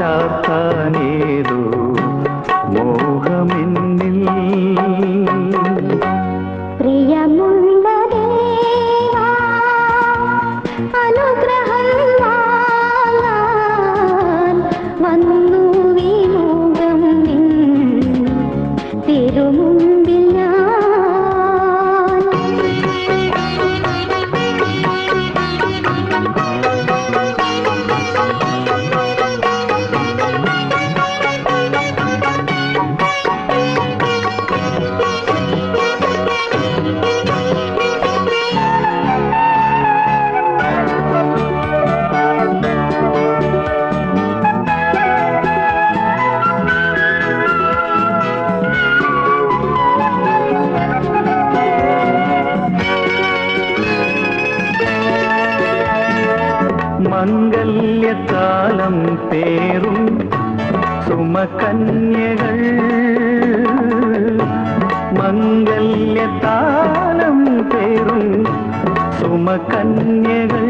ചാത്താനേതോ മോഹമെന്നിൽ. പ്രിയമുള്ള ദേവാ, അനുഗ്രഹം വാങ്ങാൻ വന്നു വിമുഖം നിൻ തിരുമുമ്പിൽ ഞാൻ. മംഗല്യകാലം പേറും സുമകന്യകൾ, മംഗല്യകാലം പേറും സുമകന്യകൾ,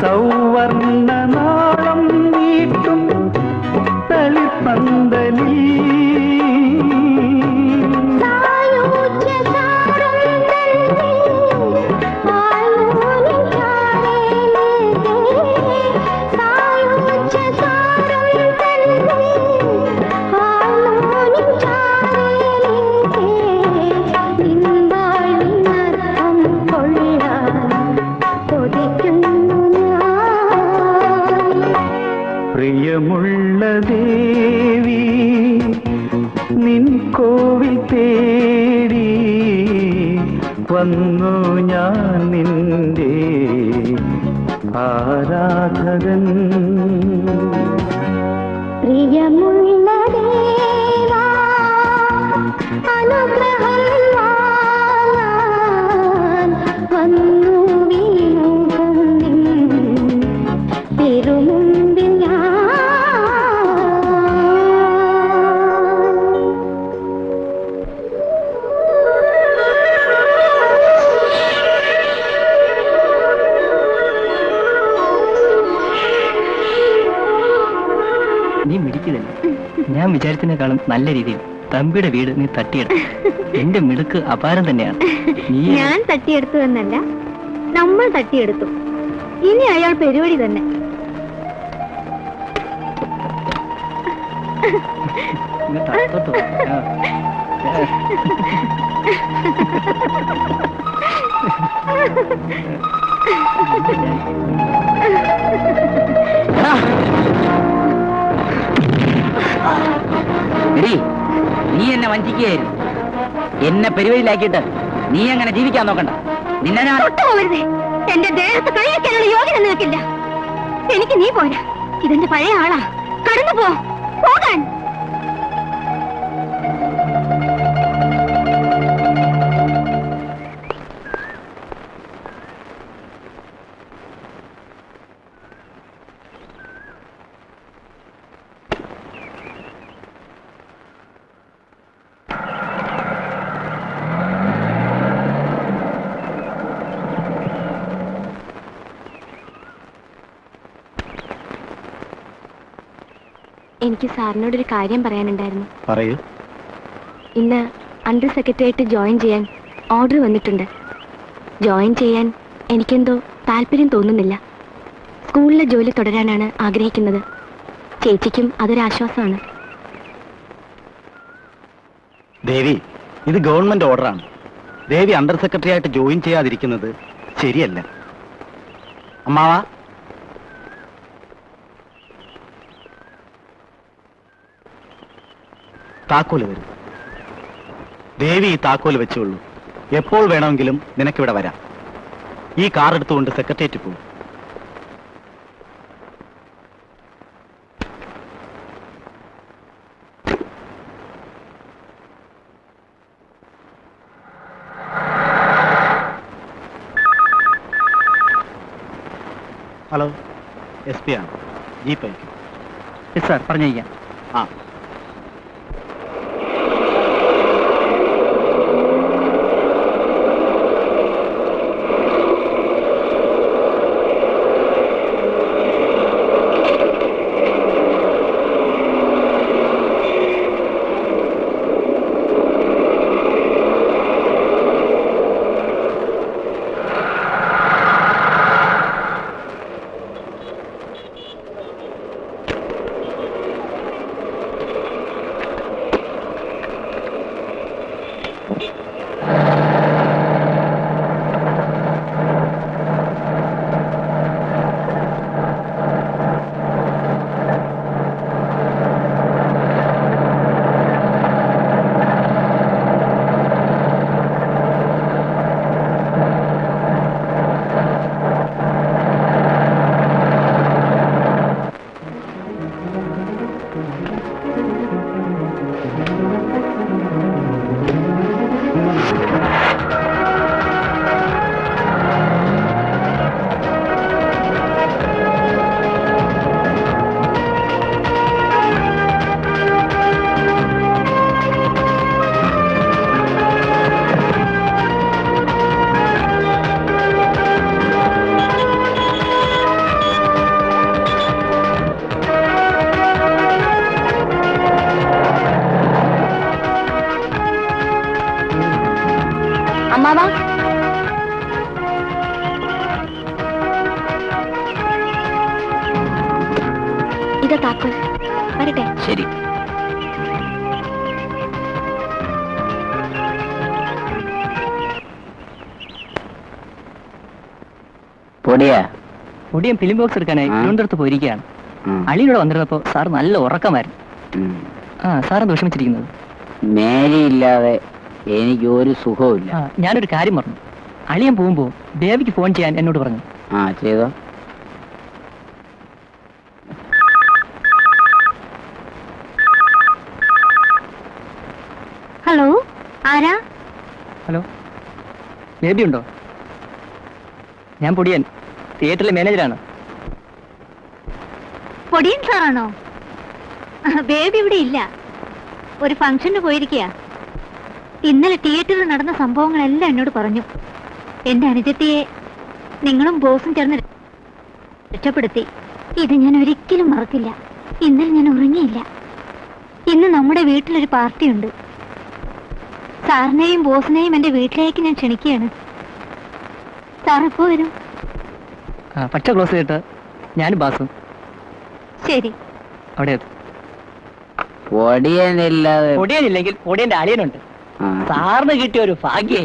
സൗവർണനാളം നീട്ടും തളിപ്പന്തലി. പ്രിയമുള്ള ദേവി, നിൻ കോവിൽ തേടി വന്നു ഞാൻ നിന്റെ ആരാധകൻ. പ്രിയമുള്ള ദേവാ, അനുഗ്രഹം വാങ്ങാൻ വന്നു വിമുഖം നിൻ തിരുമുമ്പിൽ ഞാൻ. നീ മിടിക്കുന്നില്ല. ഞാൻ വിചാരിച്ചതിനേക്കാളും നല്ല രീതിയിൽ തമ്പിയുടെ വീട് നീ തട്ടിയെടുത്തു. എന്റെ മിടുക്ക് അപാരം തന്നെയാണ്. നീ ഞാൻ തട്ടിയെടുത്തു എന്നല്ല, നമ്മൾ തട്ടിയെടുത്തു. ഇനി അയാൾ പരിപാടി തന്നെ. ഇങ്ങോട്ട് അകത്തോട്ട് വാ. നീ എന്നെ വഞ്ചിക്കുകയായിരുന്നു. എന്നെ പെരുവഴിയിലാക്കിയിട്ട് നീ അങ്ങനെ ജീവിക്കാൻ നോക്കണ്ട. നിന്നെ ഞാൻ തൊട്ടുപോകരുതേ. എന്റെ ദേഹത്ത് കഴിയാനുള്ള യോഗ്യത നിൽക്കില്ല. എനിക്ക് നീ പോരാ. ഇതെന്റെ പഴയ ആളാ. കടന്നു പോകാൻ. എനിക്ക് സാറിനോടൊരു കാര്യം പറയാനുണ്ടായിരുന്നു. പറയൂ. ഇന്ന് അണ്ടർ സെക്രട്ടറിയായിട്ട് ജോയിൻ ചെയ്യാൻ ഓർഡർ വന്നിട്ടുണ്ട്. ജോയിൻ ചെയ്യാൻ എനിക്കെന്തോ താല്പര്യം തോന്നുന്നില്ല. സ്കൂളിലെ ജോലി തുടരാനാണ് ആഗ്രഹിക്കുന്നത്. ചേച്ചിക്കും അതൊരാശ്വാസമാണ്. ദേവി, ഇത് ഗവൺമെന്റ് ഓർഡറാണ്. ദേവി അണ്ടർ സെക്രട്ടറി ആയിട്ട് ജോയിൻ ചെയ്യാതിരിക്കുന്നത് ശരിയല്ല. അമ്മാവാ, താക്കോല് വരും. ദേവി ഈ താക്കോല് വെച്ചുള്ളൂ. എപ്പോൾ വേണമെങ്കിലും നിനക്കിവിടെ വരാം. ഈ കാർ എടുത്തുകൊണ്ട് സെക്രട്ടേറിയറ്റ് പോകും. ഹലോ, SP ആണ്. ജീപ്പ് അയക്കും. സാർ പറഞ്ഞിരിക്കാം. ആ, താക്കോൽ. വരട്ടെ. ശരി. പൊടിയൻ ഫിലിം ബോക്സ് എടുക്കാനായി തിരുവനന്തപുരത്ത് പോയിരിക്കുകയാണ്. അളിയോടെ വന്നിരുന്നപ്പോ സാർ നല്ല ഉറക്കമായിരുന്നു. സാറെന്ത് വിഷമിച്ചിരിക്കുന്നത്? മേരി ഇല്ലാതെ എനിക്ക് ഒരു സുഖവും. ഞാനൊരു കാര്യം പറഞ്ഞു. അളിയൻ പോകുമ്പോ ബേബിക്ക് ഫോൺ ചെയ്യാൻ എന്നോട് പറഞ്ഞു. ചെയ്തോ. ഹലോ, ആരാ? ഹലോ, ബേബി ഉണ്ടോ? ഞാൻ പൊടിയൻ, തിയേറ്ററിലെ മാനേജറാണ്. പൊടിയൻ സാറാണോ? ബേബി ഇവിടെ ഇല്ല, ഒരു ഫംഗ്ഷന് പോയിരിക്കുക. ഇന്നലെ തിയേറ്ററിൽ നടന്ന സംഭവങ്ങളെല്ലാം എന്നോട് പറഞ്ഞു. എന്റെ അനുജത്തിയെ നിങ്ങളും ബോസും ചേർന്ന് രക്ഷപ്പെടുത്തി. ഇത് ഞാൻ ഒരിക്കലും മറക്കില്ല. ഇന്നലെ ഞാൻ ഉറങ്ങിയില്ല. ഇന്ന് നമ്മുടെ വീട്ടിലൊരു പാർട്ടിയുണ്ട്. സാറിനെയും ബോസിനെയും എന്റെ വീട്ടിലേക്ക് ഞാൻ ക്ഷണിക്കുകയാണ്. സാർ എപ്പോ വരും? പച്ച ക്ലോസ് ചെയ്തിട്ട് ഞാനും ബാസും. ശരി. അവിടെ പൊടിയനില്ലെങ്കിൽ പൊടിയന്റെ അളിയനുണ്ട്. സാറിന് കിട്ടിയ ഒരു ഭാഗ്യേ.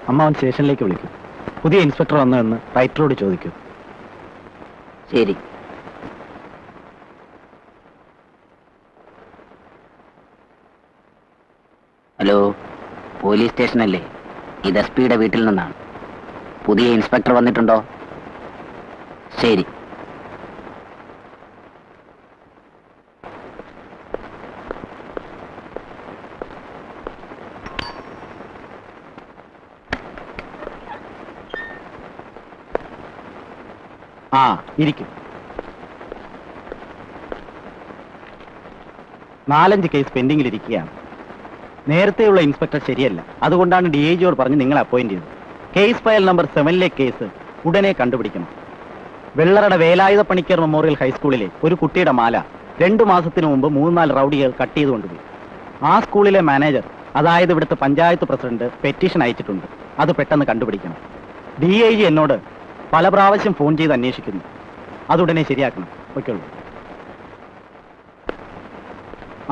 അമ്മാവൻ സ്റ്റേഷനിലേക്ക് വിളിക്കും. പുതിയ ഇൻസ്പെക്ടർ വന്നോ എന്ന് റൈറ്ററോട് ചോദിക്കൂ. ശരി. ഹലോ, പോലീസ് സ്റ്റേഷനല്ലേ? ഇത് SP-യുടെ വീട്ടിൽ നിന്നാണ്. പുതിയ ഇൻസ്പെക്ടർ വന്നിട്ടുണ്ടോ? ശരി. ആ, ഇരിക്കും. 4-5 കേസ് പെൻഡിങ്ങിലിരിക്കുകയാണ്. നേരത്തെയുള്ള ഇൻസ്പെക്ടർ ശരിയല്ല. അതുകൊണ്ടാണ് DIGയോട് പറഞ്ഞ് നിങ്ങളെ അപ്പോയിന്റ് ചെയ്തത്. കേസ് ഫയൽ നമ്പർ 7-ലെ കേസ് ഉടനെ കണ്ടുപിടിക്കണം. വെള്ളറട വേലായുധ പണിക്കർ മെമ്മോറിയൽ ഹൈസ്കൂളിലെ ഒരു കുട്ടിയുടെ മാല 2 മാസത്തിനു മുമ്പ് 3-4 റൗഡികൾ കട്ട് ചെയ്ത് കൊണ്ടുപോയി. ആ സ്കൂളിലെ മാനേജർ, അതായത് ഇവിടുത്തെ പഞ്ചായത്ത് പ്രസിഡന്റ്, പെറ്റീഷൻ അയച്ചിട്ടുണ്ട്. അത് പെട്ടെന്ന് കണ്ടുപിടിക്കണം. DIG എന്നോട് പല പ്രാവശ്യം ഫോൺ ചെയ്ത് അന്വേഷിക്കുന്നു. അതുടനെ ശരിയാക്കണം. ഓക്കെയുള്ളൂ.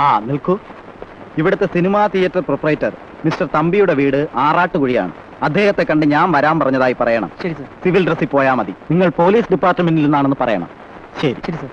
ആ, നിൽക്കൂ. ഇവിടുത്തെ സിനിമാ തിയേറ്റർ പ്രൊപ്പറേറ്റർ മിസ്റ്റർ തമ്പിയുടെ വീട് ആറാട്ടുകുഴിയാണ്. അദ്ദേഹത്തെ കണ്ട് ഞാൻ വരാൻ പറഞ്ഞതായി പറയണം. ശരി സർ. സിവിൽ ഡ്രസ്സിൽ പോയാൽ മതി. നിങ്ങൾ പോലീസ് ഡിപ്പാർട്ട്മെന്റിൽ നിന്നാണെന്ന് പറയണം. ശരി. ശരി സർ.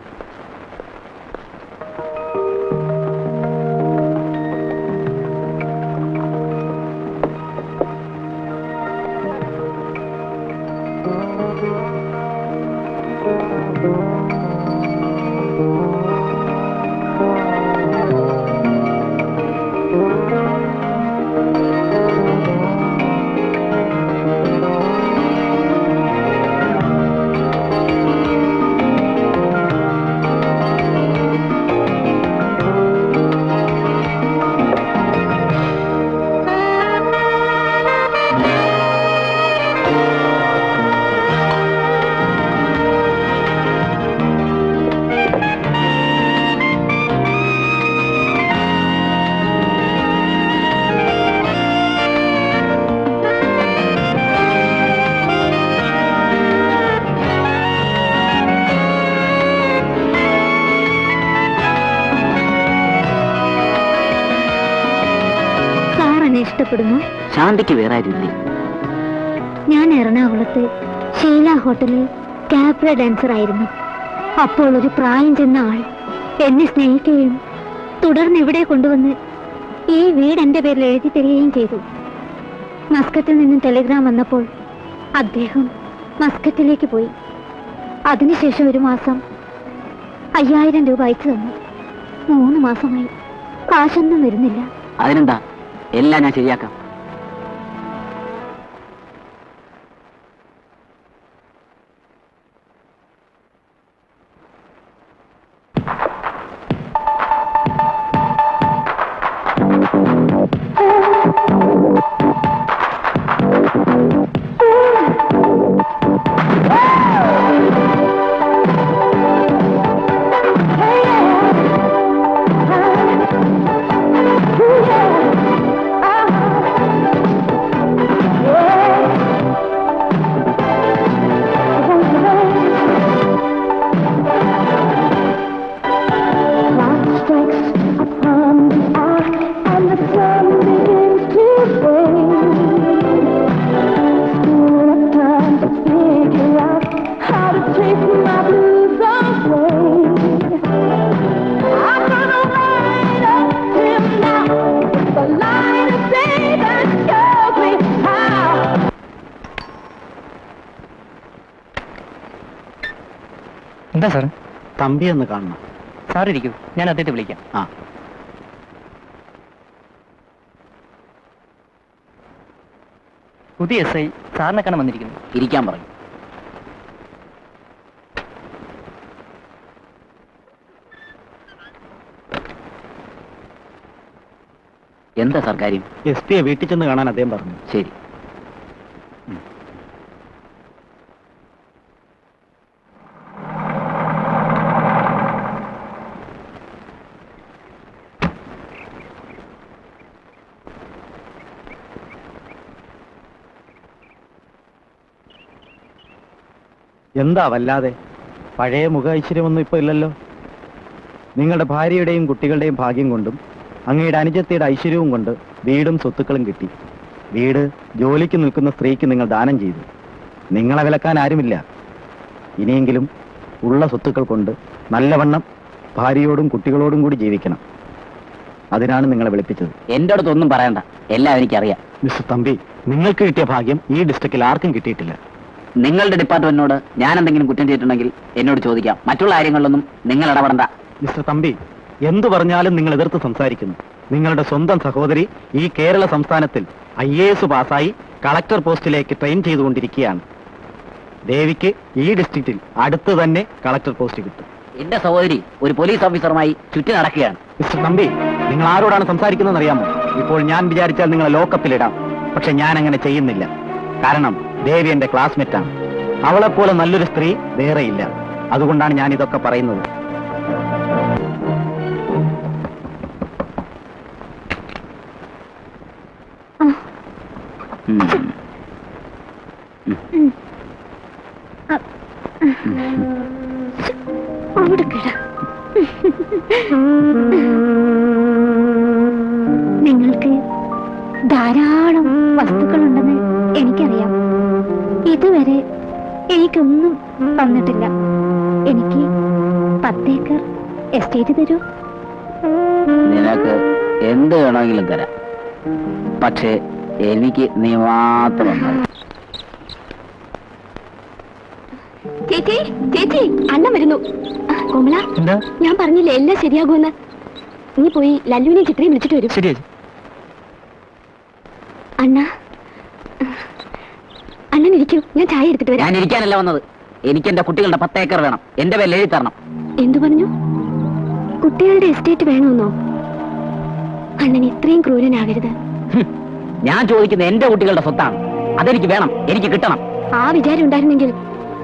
ഇഷ്ടപ്പെടുന്നു. ശാന്തിക്ക് വേറെ ആരുമില്ലേ? ഞാൻ എറണാകുളത്ത് ഷീല ഹോട്ടലിൽ ക്യാബ്ര ഡാൻസർ ആയിരുന്നു. അപ്പോൾ ഒരു പ്രായം ചെന്ന ആൾ എന്നെ സ്നേഹിക്കുകയും തുടർന്ന് ഇവിടെ കൊണ്ടുവന്ന് ഈ വീട് എന്റെ പേരിൽ എഴുതി തരികയും ചെയ്തു. മസ്കറ്റിൽ നിന്നും ടെലിഗ്രാം വന്നപ്പോൾ അദ്ദേഹം മസ്കറ്റിലേക്ക് പോയി. അതിനുശേഷം 1 മാസം 5000 രൂപ അയച്ചു തന്നു. 3 മാസമായി കാശൊന്നും വരുന്നില്ല. അതിനെന്താ, എല്ലാം ഞാൻ ശരിയാക്കാം. എന്താ സാർ? തമ്പി ഒന്ന് കാണണം. സാർ ഇരിക്കൂ, ഞാൻ അദ്ദേഹത്തെ വിളിക്കാം. ആ, പുതിയ SI സാറിനെ കാണാൻ വന്നിരിക്കുന്നു. ഇരിക്കാൻ പറയും. എന്താ സാർ കാര്യം? SP-യെ വീട്ടിൽ ചെന്ന് കാണാൻ അദ്ദേഹം പറഞ്ഞു. ശരി. എന്താ വല്ലാതെ? പഴയ മുഖ ഐശ്വര്യമൊന്നും ഇപ്പൊ ഇല്ലല്ലോ. നിങ്ങളുടെ ഭാര്യയുടെയും കുട്ടികളുടെയും ഭാഗ്യം കൊണ്ടും അങ്ങയുടെ അനുജത്തിയുടെ ഐശ്വര്യവും കൊണ്ട് വീടും സ്വത്തുക്കളും കിട്ടി. വീട്, ജോലിക്ക് നിൽക്കുന്ന സ്ത്രീക്ക് നിങ്ങൾ ദാനം ചെയ്തു. നിങ്ങളെ വിലക്കാൻ ആരുമില്ല. ഇനിയെങ്കിലും ഉള്ള സ്വത്തുക്കൾ കൊണ്ട് നല്ലവണ്ണം ഭാര്യയോടും കുട്ടികളോടും കൂടി ജീവിക്കണം. അതിനാണ് നിങ്ങളെ വിളിപ്പിച്ചത്. എന്റെ അടുത്തൊന്നും പറയണ്ട, എല്ലാം എനിക്കറിയാം. മിസ്റ്റർ തമ്പി, നിങ്ങൾക്ക് കിട്ടിയ ഭാഗ്യം ഈ ഡിസ്ട്രിക്റ്റിൽ ആർക്കും കിട്ടിയിട്ടില്ല. നിങ്ങളുടെ ഡിപ്പാർട്ട്മെന്റിനോട് ഞാൻ എന്തെങ്കിലും കുറ്റം ചെയ്തിട്ടുണ്ടെങ്കിൽ എന്നോട് ചോദിക്കാം. മറ്റുള്ള കാര്യങ്ങളിലൊന്നും നിങ്ങൾ ഇടപെടണ്ട. മിസ്റ്റർ തമ്പി, എന്തു പറഞ്ഞാലും നിങ്ങൾ എതിർത്ത് സംസാരിക്കുന്നു. നിങ്ങളുടെ സ്വന്തം സഹോദരി ഈ കേരള സംസ്ഥാനത്തിൽ IAS പാസ്സായി കളക്ടർ പോസ്റ്റിലേക്ക് ട്രെയിൻ ചെയ്തുകൊണ്ടിരിക്കുകയാണ്. ദേവിക്ക് ഈ ഡിസ്ട്രിക്റ്റിൽ അടുത്ത് തന്നെ കളക്ടർ പോസ്റ്റ് കിട്ടും. എന്റെ സഹോദരി ഒരു പോലീസ് ഓഫീസറുമായി ചുറ്റി നടക്കുകയാണ്. മിസ്റ്റർ തമ്പി, നിങ്ങൾ ആരോടാണ് സംസാരിക്കുന്നതെന്ന് അറിയാമോ? ഇപ്പോൾ ഞാൻ വിചാരിച്ചാൽ നിങ്ങളെ ലോക്കപ്പിലിടാം. പക്ഷെ ഞാൻ അങ്ങനെ ചെയ്യുന്നില്ല. കാരണം ദേവി എന്റെ ക്ലാസ്മേറ്റാണ്. അവളെപ്പോലെ നല്ലൊരു സ്ത്രീ വേറെയില്ല. അതുകൊണ്ടാണ് ഞാൻ ഇതൊക്കെ പറയുന്നത്. നിങ്ങൾക്ക് ധാരാളം വസ്തുക്കളുണ്ടെന്ന് എനിക്കറിയാം. ഇതുവരെ എനിക്കൊന്നും തന്നിട്ടില്ല. എനിക്ക് 10 ഏക്കർ എസ്റ്റേറ്റ് തരൂ. നിനക്ക് എന്ത് വേണമെങ്കിലും തരാം. പക്ഷേ എനിക്ക് നീ മാത്രം മതി. ചേച്ചി, ചേച്ചി, അണ്ണൻ വരുന്നു. കോമള, എന്താ? ഞാൻ പറഞ്ഞില്ലേ എല്ലാം ശരിയാകുമെന്ന്. നീ പോയി ലല്ലുവിനെ ചിത്രയും വിളിച്ചിട്ട് വരും. ശരി. അണ്ണ, അണ്ണൻ ഇരിക്കൂ, ഞാൻ ചായ എടുത്തിട്ട് വരാം. ഞാൻ ഇരിക്കാനല്ല വന്നത്. എനിക്ക് എന്റെ കുട്ടികളുടെ 10 ഏക്കർ വേണം. എന്റെ പേരിൽ എഴുതി തരണം. എന്തു പറഞ്ഞു? കുട്ടികളുടെ എസ്റ്റേറ്റ് വേണമെന്നോ? അണ്ണൻ ഇത്രയും ക്രൂരനാകരുത്. ഞാൻ ചോദിക്കുന്ന എന്റെ കുട്ടികളുടെ സ്വത്താണ്. അതെനിക്ക് വേണം, എനിക്ക് കിട്ടണം. ആ വിചാരം ഉണ്ടായിരുന്നെങ്കിൽ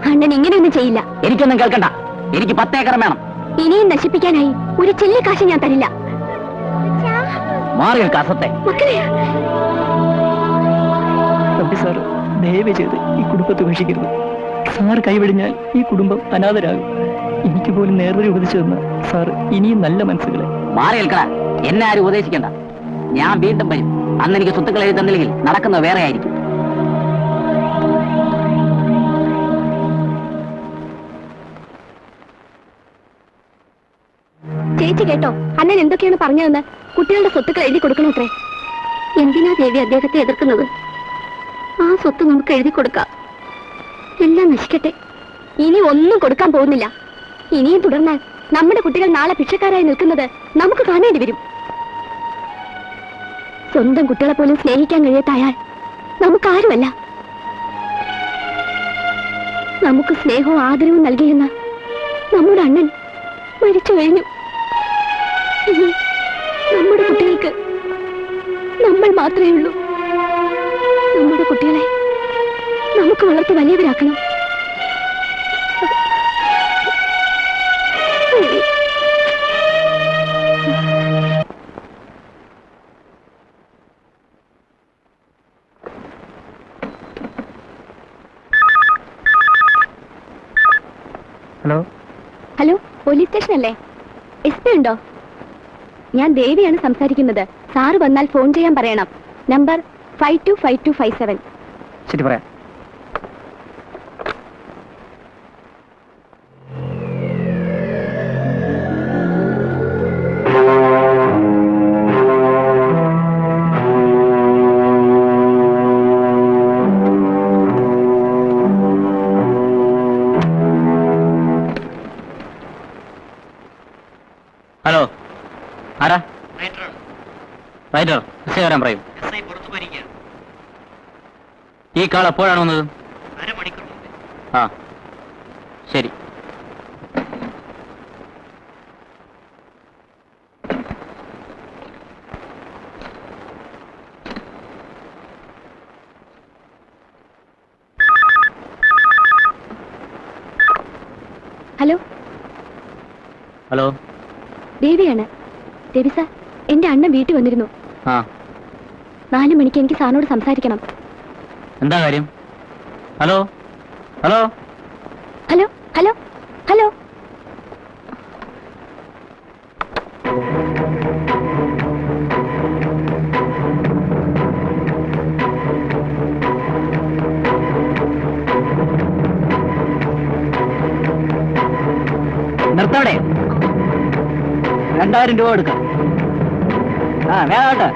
അണ്ണൻ ഇങ്ങനെയൊന്നും ചെയ്യില്ല. എനിക്കൊന്നും കേൾക്കണ്ട. എനിക്ക് 10 ഏക്കർ വേണം. ഇനിയും നശിപ്പിക്കാനായി ഒരു ചില്ലിക്കാശ് ഞാൻ തരില്ല. മാറി കസത്തെ. മക്കളെ, തമ്പി സാർ, ദയവ് ചെയ്ത് ഈ കുടുംബത്തെ ഉപേക്ഷിക്കരുത്. സാർ കൈവിടിഞ്ഞാൽ ഈ കുടുംബം അനാഥരാകും. എനിക്ക് പോലും നേർവഴി ഉപദേശിച്ചു തന്ന സാർ ഇനിയും നല്ല മനസ്സുകളെ. മാറി നിൽക്കട. എന്നെ ആരും ഉപദേശിക്കണ്ട. ഞാൻ വീണ്ടും വരും. അന്ന് എനിക്ക് സ്വത്തുക്കൾ എഴുതി തന്നില്ലെങ്കിൽ നടക്കുന്നത് വേറെ ആയിരിക്കും. ചേച്ചി കേട്ടോ, അണ്ണൻ എന്തൊക്കെയാണ് പറഞ്ഞതെന്ന്? കുട്ടികളുടെ സ്വത്തുക്കൾ എഴുതി കൊടുക്കണത്രേ. എന്തിനാ ദേവി അദ്ദേഹത്തെ എതിർക്കുന്നത്? ആ സ്വത്ത് നമുക്ക് എഴുതി കൊടുക്കാം. എല്ലാം നശിക്കട്ടെ. ഇനി ഒന്നും കൊടുക്കാൻ പോകുന്നില്ല. ഇനിയും തുടർന്നാൽ നമ്മുടെ കുട്ടികൾ നാളെ ഭിക്ഷക്കാരായി നിൽക്കുന്നത് നമുക്ക് കാണേണ്ടി വരും. സ്വന്തം കുട്ടികളെ പോലും സ്നേഹിക്കാൻ കഴിയാത്ത അയാൾ നമുക്കാരുമല്ല. നമുക്ക് സ്നേഹവും ആദരവും നൽകിയെന്ന നമ്മുടെ അണ്ണൻ മരിച്ചു കഴിഞ്ഞു. ഇനി നമ്മുടെ കുട്ടികൾക്ക് നമ്മൾ മാത്രമേ ഉള്ളൂ. നമ്മുടെ കുട്ടികളെ നമുക്ക് വളർത്തി വലിയവരാക്കണം. ഹലോ ഹലോ, പോലീസ് സ്റ്റേഷൻ അല്ലേ? SP ഉണ്ടോ? ഞാൻ ദേവിയാണ് സംസാരിക്കുന്നത്. സാറ് വന്നാൽ ഫോൺ ചെയ്യാൻ പറയണം. നമ്പർ 525257. ശരി, പറയാം. ഹലോ, ആരാ? റൈറ്റർ, എസ് ഐ വരാൻ പറയും. ഈ കാൾ എപ്പോഴാണ് വന്നത്? ആ, ശരി. ഹലോ, ഹലോ, ദേവിയാണ്. ദേവി സാർ, എന്റെ അണ്ണൻ വീട്ടിൽ വന്നിരുന്നു. ആ, 4 മണിക്ക് എനിക്ക് സാറിനോട് സംസാരിക്കണം. എന്താ കാര്യം? Hello, hello, hello, hello, hello. നിർത്തോടെ. 2000 രൂപ എടുക്കാം. ആ വേഗാട്ടെ.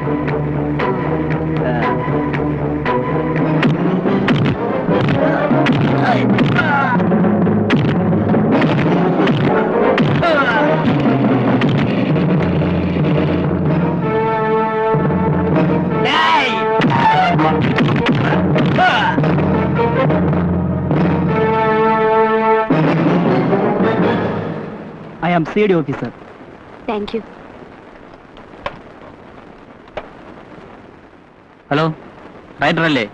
I am CD officer. Thank you. Hello, writer അല്ലേ?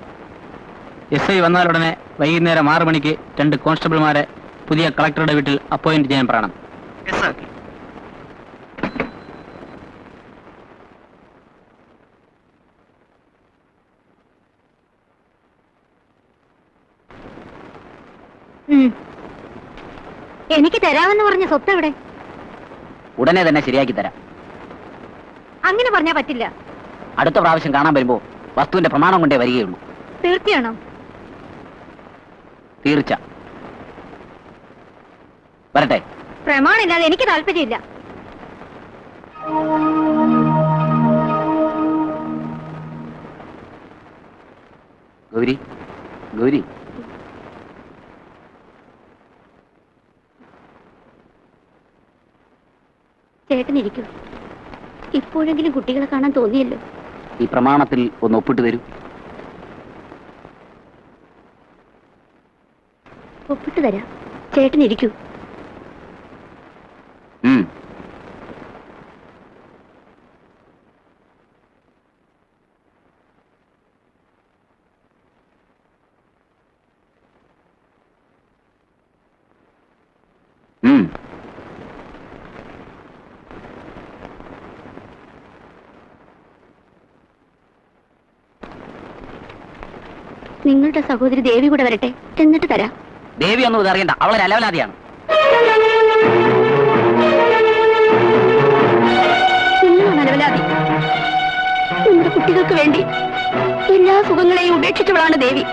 SI വന്നാലുടനെ വൈകുന്നേരം 6 മണിക്ക് 2 കോൺസ്റ്റബിൾമാരെ പുതിയ കളക്ടറുടെ വീട്ടിൽ അപ്പോയിന്റ് ചെയ്യാൻ പറയണം. എനിക്ക് തരാമെന്ന് പറഞ്ഞ സ്വത്ത് എവിടെ? ഉടനെ തന്നെ ശരിയാക്കി തരാം. അങ്ങനെ പറഞ്ഞാ പറ്റില്ല. അടുത്ത പ്രാവശ്യം കാണാൻ വരുമ്പോ വസ്തുവിന്റെ പ്രമാണം കൊണ്ടേ വരികയുള്ളൂ. തീർച്ചയാണോ? തീർച്ച. വരട്ടെ. പ്രമാണമില്ലാതെ എനിക്ക് താല്പര്യമില്ല. ഗൗരി, ഗൗരി, ചേട്ടനിരിക്കൂ. ഇപ്പോഴെങ്കിലും കുട്ടികളെ കാണാൻ തോന്നിയല്ലോ. ഈ പ്രമാണത്തിൽ ഒന്ന് ഒപ്പിട്ട് തരൂ. ഒപ്പിട്ട് തരാം. ചേട്ടനിരിക്കൂ. നിങ്ങളുടെ സഹോദരി ദേവി കൂടെ വരട്ടെ, എന്നിട്ട് തരാം. ദേവി ഒന്നും ഇതറിയണ്ട, അവളൊരു അലവലാതിയാണ്. നിങ്ങളാണ് അലവലാതി. നമ്മുടെ കുട്ടികൾക്ക് വേണ്ടി എല്ലാ സുഖങ്ങളെയും ഉപേക്ഷിച്ചവളാണ് ദേവി.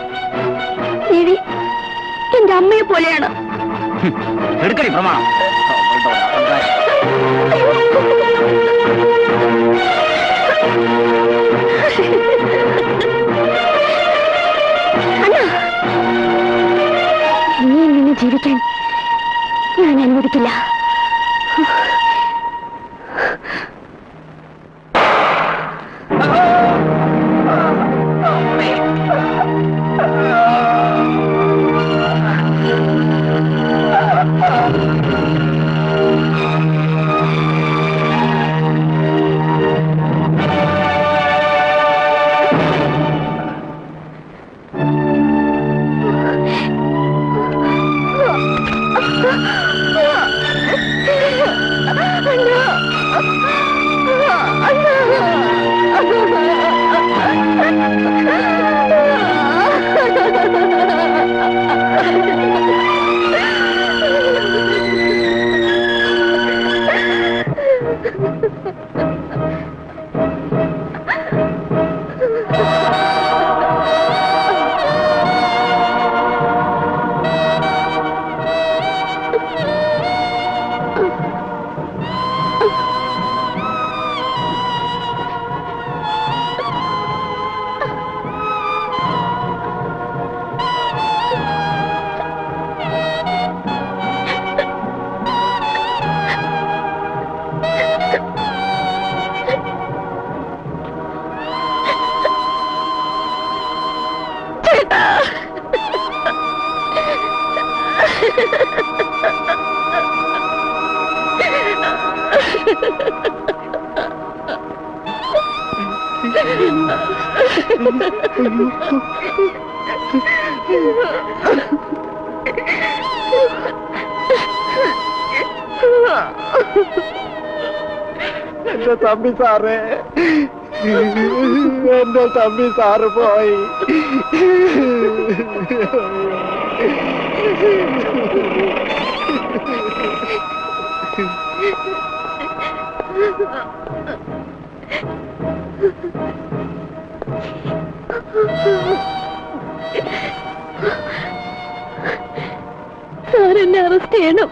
ദേവി എന്റെ അമ്മയെ പോലെയാണ്. എടുക്കടി പ്രമാണം. ഇനിയും നിന്ന് ജീവിക്കാൻ ഞാൻ അനുവദിക്കില്ല. എന്റെ തമ്പി സാറേ, എന്റെ തമ്പി സാറ് പോയി. സാർ എന്നെ അറസ്റ്റ് ചെയ്യണം.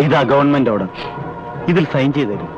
ഇതാ ഗവൺമെന്റ് ഓർഡർ. ഇതിൽ സൈൻ ചെയ്ത് തരും.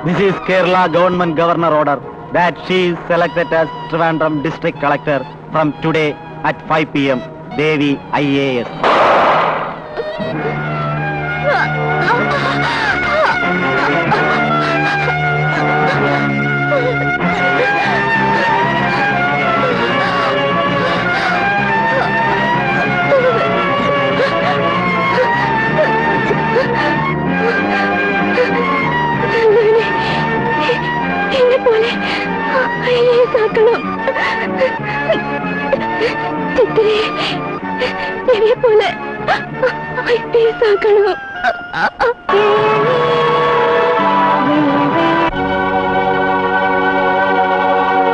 This is Kerala Government Governor order that she is selected as Trivandrum District Collector from today at 5 p.m. Devi IAS. പോലെ